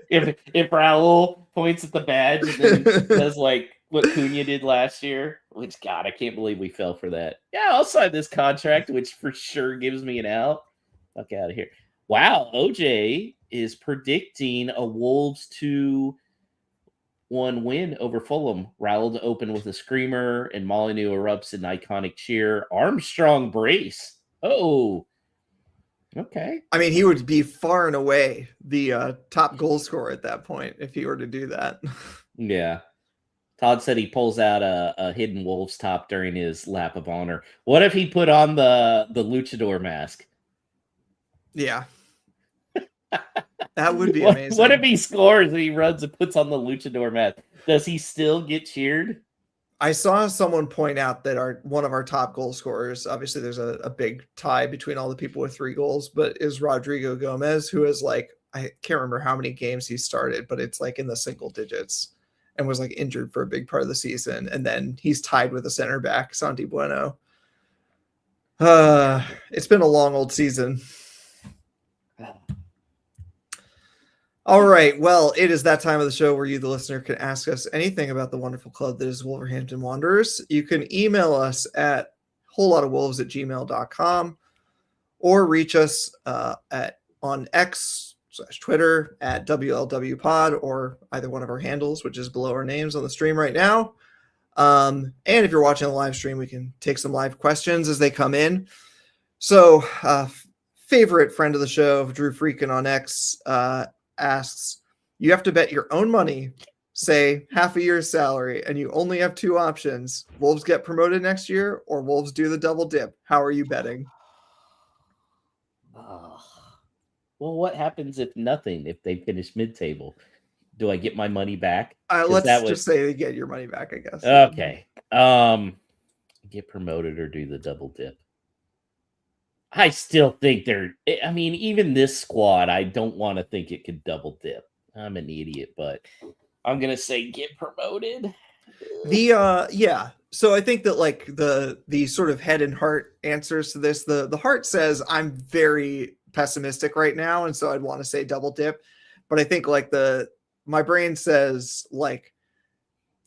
if Raul points at the badge and then does like what Cunha did last year, which God, I can't believe we fell for that. Yeah, I'll sign this contract, which for sure gives me an out. Fuck out of here. Wow, OJ is predicting a Wolves 2-1 win over Fulham. Raul to open with a screamer, and Molyneux erupts an iconic cheer. Armstrong brace. Oh, okay. I mean, he would be far and away the top goal scorer at that point if he were to do that. Yeah. Todd said he pulls out a hidden Wolves top during his lap of honor. What if he put on the luchador mask? Yeah. That would be amazing. What if he scores and he runs and puts on the luchador mask? Does he still get cheered? I saw someone point out that one of our top goal scorers, obviously there's a big tie between all the people with 3 goals, but is Rodrigo Gomez, who is like, I can't remember how many games he started, but it's like in the single digits and was like injured for a big part of the season. And then he's tied with a center back, Santi Bueno. It's been a long old season. All right. Well, it is that time of the show where you, the listener, can ask us anything about the wonderful club that is Wolverhampton Wanderers. You can email us at wholelotofwolves@gmail.com or reach us on X/Twitter at WLWpod or either one of our handles, which is below our names on the stream right now. And if you're watching the live stream, we can take some live questions as they come in. So favorite friend of the show, Drew Freakin on X, asks, you have to bet your own money, say half a year's salary, and you only have 2 options. Wolves get promoted next year or Wolves do the double dip. How are you betting? Well, what happens if nothing, if they finish mid-table? Do I get my money back? Let's just say they get your money back, I guess. Okay. Get promoted or do the double dip? I still think even this squad, I don't want to think it could double dip. I'm an idiot, but I'm going to say get promoted. So I think that like the sort of head and heart answers to this, the heart says I'm very pessimistic right now. And so I'd want to say double dip, but I think like my brain says like,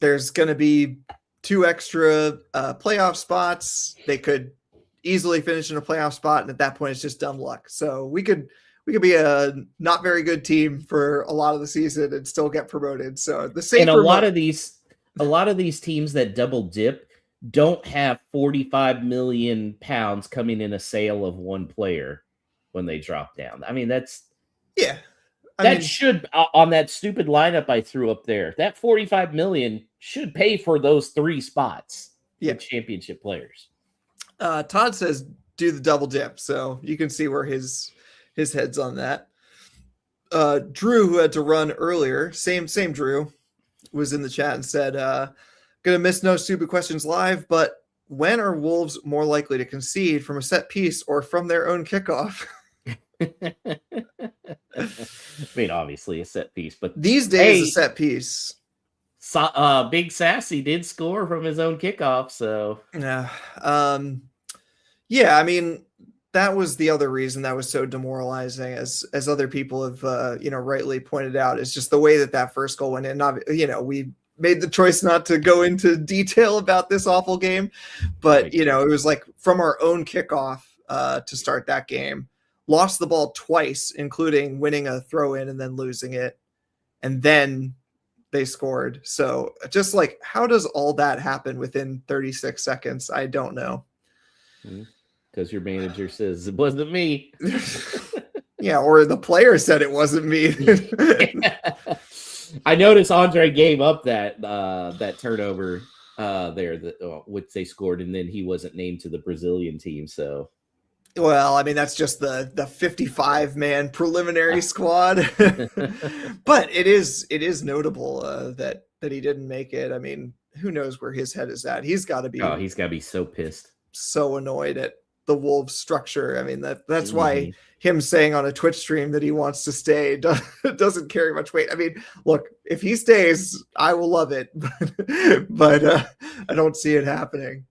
there's going to be 2 extra playoff spots. They could easily finish in a playoff spot, and at that point it's just dumb luck. So we could be a not very good team for a lot of the season and still get promoted. So the safer And a lot of these teams that double dip don't have 45 million pounds coming in a sale of one player when they drop down. I mean, should on that stupid lineup I threw up there, that 45 million should pay for those 3 spots with championship players. Todd says do the double dip, so you can see where his head's on that. Drew, who had to run earlier, same Drew, was in the chat and said, gonna miss No Stupid Questions live, but when are Wolves more likely to concede, from a set piece or from their own kickoff? I mean, obviously a set piece, but these days a set piece. Big Sassy did score from his own kickoff, so yeah, I mean, that was the other reason that was so demoralizing, as other people have rightly pointed out, is just the way that first goal went in. We made the choice not to go into detail about this awful game, but it was like from our own kickoff to start that game. Lost the ball twice, including winning a throw in and then losing it. And then they scored. So just like, how does all that happen within 36 seconds? I don't know. Because your manager says it wasn't me. Yeah, or the player said it wasn't me. I noticed Andre gave up that turnover there, which they scored, and then he wasn't named to the Brazilian team. So, well, I mean, that's just the 55-man preliminary squad. But it is notable that he didn't make it. I mean, who knows where his head is at? He's got to be so pissed, so annoyed at the Wolves structure. I mean, that's why him saying on a Twitch stream that he wants to stay doesn't carry much weight. I mean, look, if he stays, I will love it, but I don't see it happening.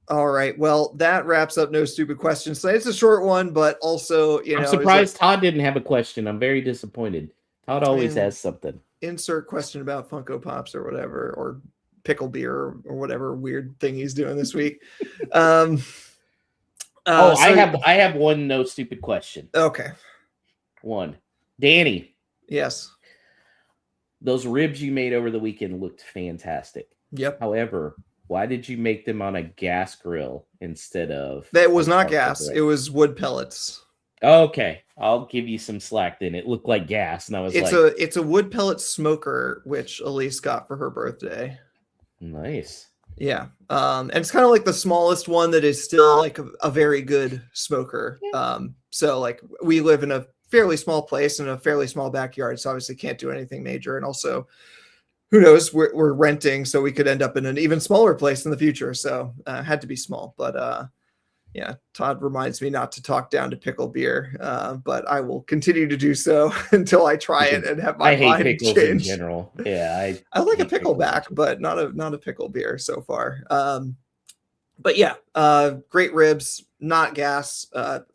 All right. Well, that wraps up No Stupid Questions. So it's a short one, but also, I'm surprised Todd didn't have a question. I'm very disappointed. Todd always has something. Insert question about Funko Pops or whatever, or pickle beer or whatever weird thing he's doing this week. I have one No Stupid Question. Okay. One. Danny. Yes. Those ribs you made over the weekend looked fantastic. Yep. However, why did you make them on a gas grill instead of... That was not gas. It was wood pellets. Okay. I'll give you some slack then. It looked like gas. And I was it's a wood pellet smoker, which Elise got for her birthday. Nice. Yeah. And it's kind of like the smallest one that is still like a very good smoker. So like we live in a fairly small place in a fairly small backyard, so obviously can't do anything major. And also, who knows, we're renting, so we could end up in an even smaller place in the future. So had to be small. But yeah, Todd reminds me not to talk down to pickle beer, but I will continue to do so until I try it and have my mind pickles change. In general. Yeah, I like a pickleback, but not a pickle beer so far. But yeah, great ribs, not gas.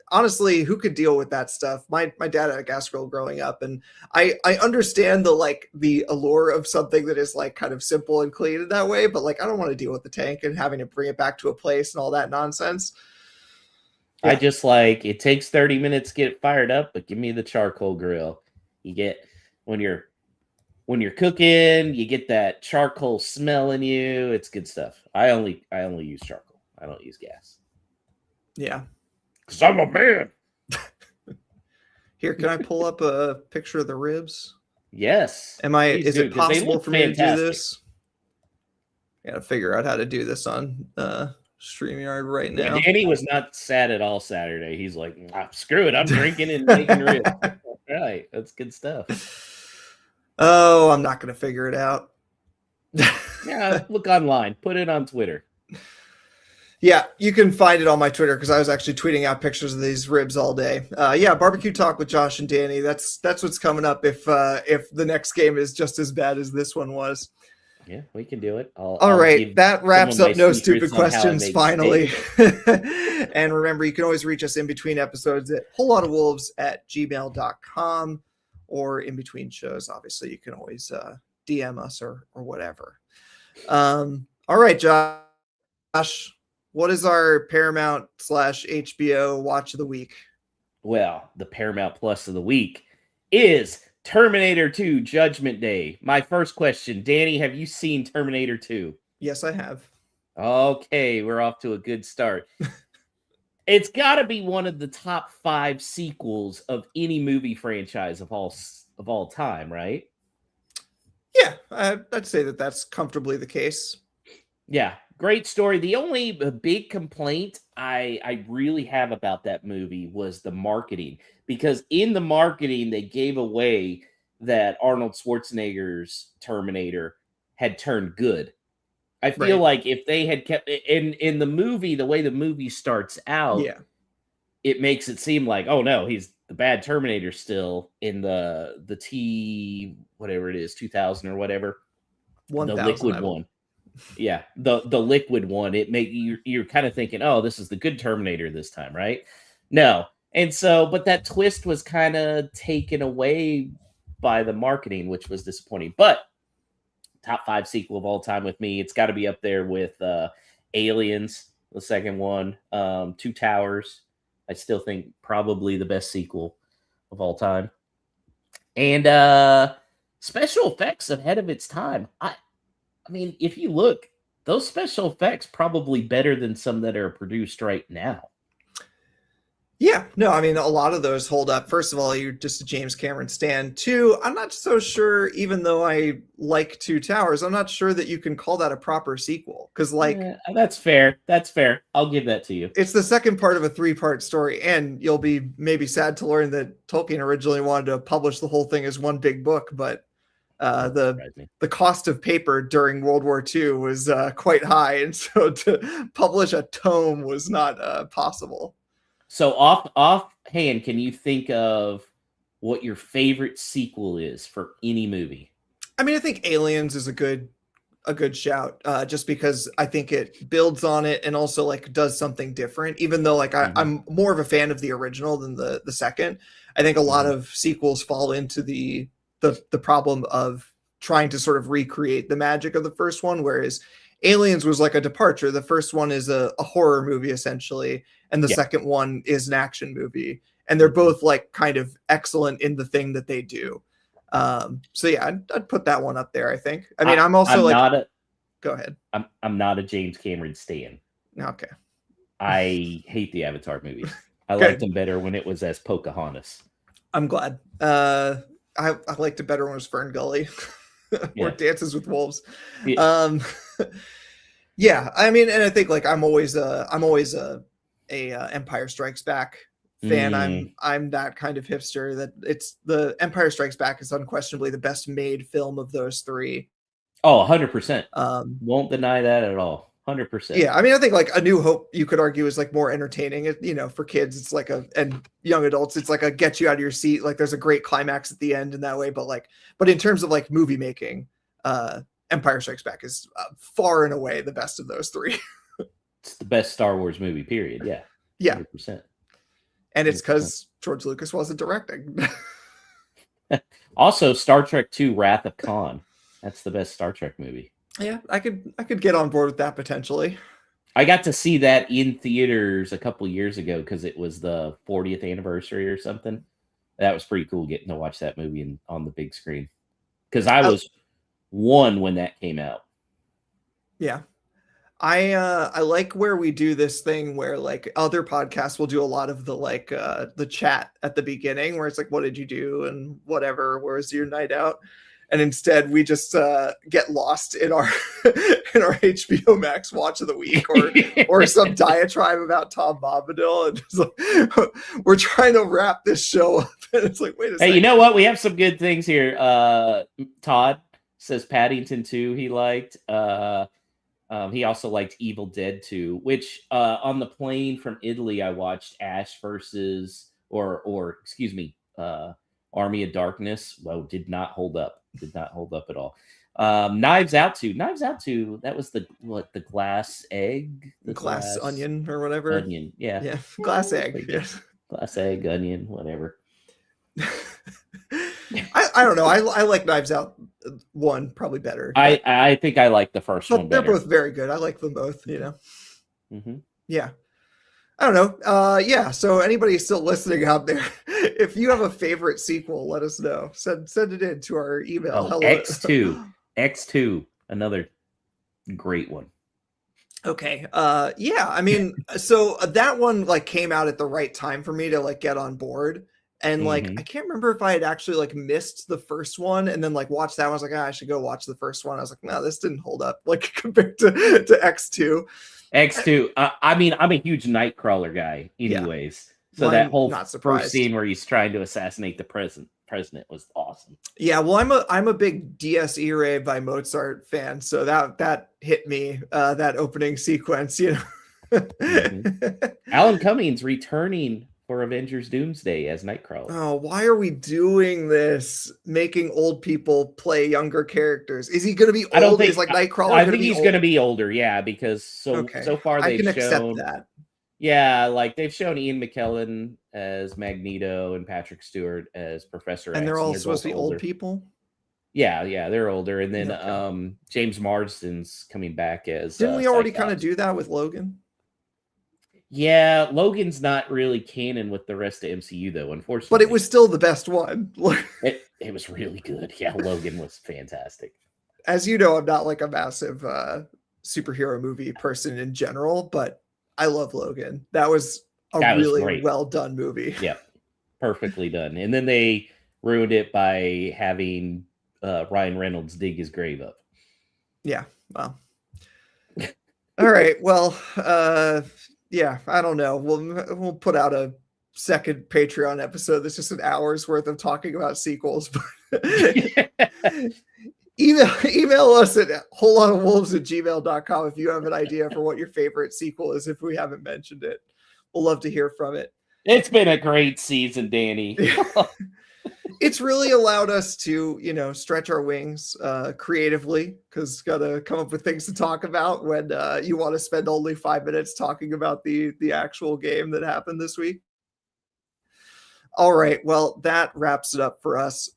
Honestly, who could deal with that stuff? My dad had a gas grill growing up, and I understand the allure of something that is like kind of simple and clean in that way, but like I don't want to deal with the tank and having to bring it back to a place and all that nonsense. Yeah. I just like, it takes 30 minutes to get it fired up, but give me the charcoal grill. You get when you're cooking, you get that charcoal smell in you. It's good stuff. I only use charcoal. I don't use gas. Yeah. 'Cause I'm a man. Here, can I pull up a picture of the ribs? Yes. Is it possible for me to do this? I gotta figure out how to do this on StreamYard right now. Yeah, Danny was not sad at all Saturday. He's like, screw it, I'm drinking and making ribs. Right, that's good stuff. Oh, I'm not gonna figure it out. Yeah, look online. Put it on Twitter. Yeah, you can find it on my Twitter because I was actually tweeting out pictures of these ribs all day. Yeah, barbecue talk with Josh and Danny. That's what's coming up if the next game is just as bad as this one was. Yeah, we can do it. All right, that wraps up No Stupid Questions finally. And remember, you can always reach us in between episodes at wholelotofwolves@gmail.com, or in between shows. Obviously, you can always DM us or whatever. All right, Josh. What is our Paramount/HBO watch of the week? Well, the Paramount Plus of the week is Terminator 2 Judgment Day. My first question, Danny, have you seen Terminator 2? Yes, I have. Okay, we're off to a good start. It's got to be one of the top 5 sequels of any movie franchise of all time, right? Yeah, I'd say that that's comfortably the case. Yeah, great story. The only big complaint I really have about that movie was the marketing, because in the marketing they gave away that Arnold Schwarzenegger's Terminator had turned good. I feel like if they had kept in the movie, the way the movie starts out, Yeah, it makes it seem like, oh no, he's the bad Terminator still in the T whatever it is, 2000 or whatever, 1000, the liquid one. Yeah, the liquid one. It make you're kind of thinking, oh, this is the good Terminator this time, right? No, and so, but that twist was kind of taken away by the marketing, which was disappointing. But top 5 sequel of all time with me. It's got to be up there with Aliens, the second one, Two Towers. I still think probably the best sequel of all time. And special effects ahead of its time. I mean, if you look, those special effects probably better than some that are produced right now. Yeah, no, I mean, a lot of those hold up. First of all, you're just a James Cameron stan. 2, I'm not so sure, even though I like Two Towers, I'm not sure that you can call that a proper sequel. Because, like... that's fair. That's fair. I'll give that to you. It's the second part of a 3-part story, and you'll be maybe sad to learn that Tolkien originally wanted to publish the whole thing as one big book, but the cost of paper during World War II was quite high, and so to publish a tome was not possible. So offhand, can you think of what your favorite sequel is for any movie? I mean, I think Aliens is a good shout, just because I think it builds on it and also like does something different. Even though like I'm more of a fan of the original than the second. I think a lot of sequels fall into the problem of trying to sort of recreate the magic of the first one, whereas Aliens was like a departure. The first one is a horror movie essentially, and the second one is an action movie, and they're both like kind of excellent in the thing that they do. So yeah, I'd put that one up there. I think. I mean, I'm also go ahead. I'm not a James Cameron stan. Okay. I hate the Avatar movies. I liked them better when it was as Pocahontas. I'm glad. I liked it better when it was Fern Gully or Dances with Wolves. Yeah. Yeah, I mean, and I think like I'm always a Empire Strikes Back fan. I'm that kind of hipster that it's the Empire Strikes Back is unquestionably the best made film of those 3. Oh, 100%. Won't deny that at all. 100%. Yeah, I mean, I think like A New Hope, you could argue, is like more entertaining. You know, for kids, it's like and young adults, it's like a get you out of your seat. Like there's a great climax at the end in that way. But in terms of like movie making, Empire Strikes Back is far and away the best of those 3. It's the best Star Wars movie, period. Yeah. Yeah. 100%. And it's because George Lucas wasn't directing. Also, Star Trek II: Wrath of Khan. That's the best Star Trek movie. Yeah, I could get on board with that potentially. I got to see that in theaters a couple years ago because it was the 40th anniversary or something. That was pretty cool getting to watch that movie on the big screen. Because I was 1 when that came out. Yeah. I like where we do this thing where like other podcasts will do a lot of the chat at the beginning where it's like, what did you do and whatever, where's your night out? And instead we just get lost in our HBO Max watch of the week or some diatribe about Tom Bombadil, and just like, we're trying to wrap this show up and it's like, wait a second. Hey, you know what? We have some good things here. Todd says Paddington 2 he liked. He also liked Evil Dead 2, which on the plane from Italy I watched Ash versus Army of Darkness. Well, did not hold up. Did not hold up at all. Knives Out 2. That was the glass egg, the glass onion or whatever. Onion, yeah. Glass egg. Yes. Glass egg, onion, whatever. I don't know. I like Knives Out 1 probably better. I think I like the first one better. They're both very good. I like them both. You know. Mm-hmm. Yeah. I don't know. Yeah. So anybody still listening out there, if you have a favorite sequel, let us know. Send it in to our email. Oh, Hello. X2, another great one. Okay. Yeah. I mean, so that one like came out at the right time for me to like get on board. And like, I can't remember if I had actually like missed the first one and then like watched that one. I was like, I should go watch the first one. I was like, no, this didn't hold up like compared to X2. X2. I mean, I'm a huge Nightcrawler guy, anyways. So Well, that I'm whole not surprised. first scene where he's trying to assassinate the president was awesome. Yeah, well, I'm a big Dies Irae by Mozart fan, so that hit me, that opening sequence, you know. Alan Cummings returning for Avengers Doomsday as Nightcrawler. Oh, why are we doing this? Making old people play younger characters? Is he going to be old? I don't think Is like Nightcrawler. I think he's going to be older, yeah, because so far I they've can shown accept that. Yeah, like they've shown Ian McKellen as Magneto and Patrick Stewart as Professor X. And they're all both supposed to be older. old people? Yeah, they're older. And then James Marsden's coming back as Didn't we already kind of do that with Logan? Yeah, Logan's not really canon with the rest of MCU though, unfortunately. But it was still the best one. It was really good. Yeah, Logan was fantastic. As you know, I'm not like a massive superhero movie person in general, but I love Logan. That was really well done movie. Yeah, perfectly done. And then they ruined it by having Ryan Reynolds dig his grave up. Yeah, well. All right, well, yeah, I don't know. We'll put out a second Patreon episode that's just an hour's worth of talking about sequels. Email us at wholelotofwolves@gmail.com if you have an idea for what your favorite sequel is, if we haven't mentioned it. We'll love to hear from it. It's been a great season, Danny. It's really allowed us to, you know, stretch our wings creatively, because got to come up with things to talk about when you want to spend only 5 minutes talking about the actual game that happened this week. All right. Well, that wraps it up for us.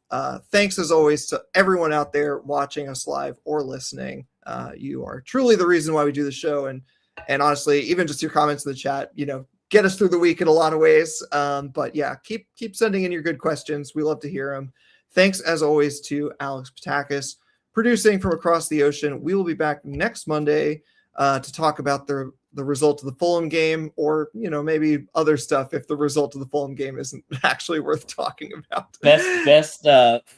Thanks as always to everyone out there watching us live or listening. You are truly the reason why we do the show. And honestly, even just your comments in the chat, you know, get us through the week in a lot of ways. But yeah, keep sending in your good questions. We love to hear them. Thanks as always to Alex Patakis producing from across the ocean. We will be back next Monday to talk about the result of the Fulham game, or, you know, maybe other stuff if the result of the Fulham game isn't actually worth talking about. Best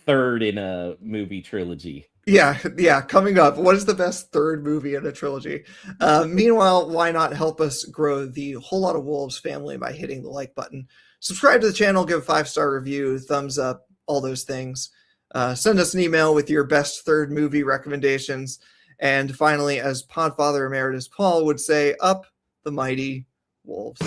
third in a movie trilogy. Yeah. Coming up, what is the best third movie in a trilogy? Meanwhile, why not help us grow the Whole Lot of Wolves family by hitting the like button? Subscribe to the channel, give a 5-star review, thumbs up, all those things. Send us an email with your best third movie recommendations. And finally, as Podfather Emeritus Paul would say, up the mighty wolves.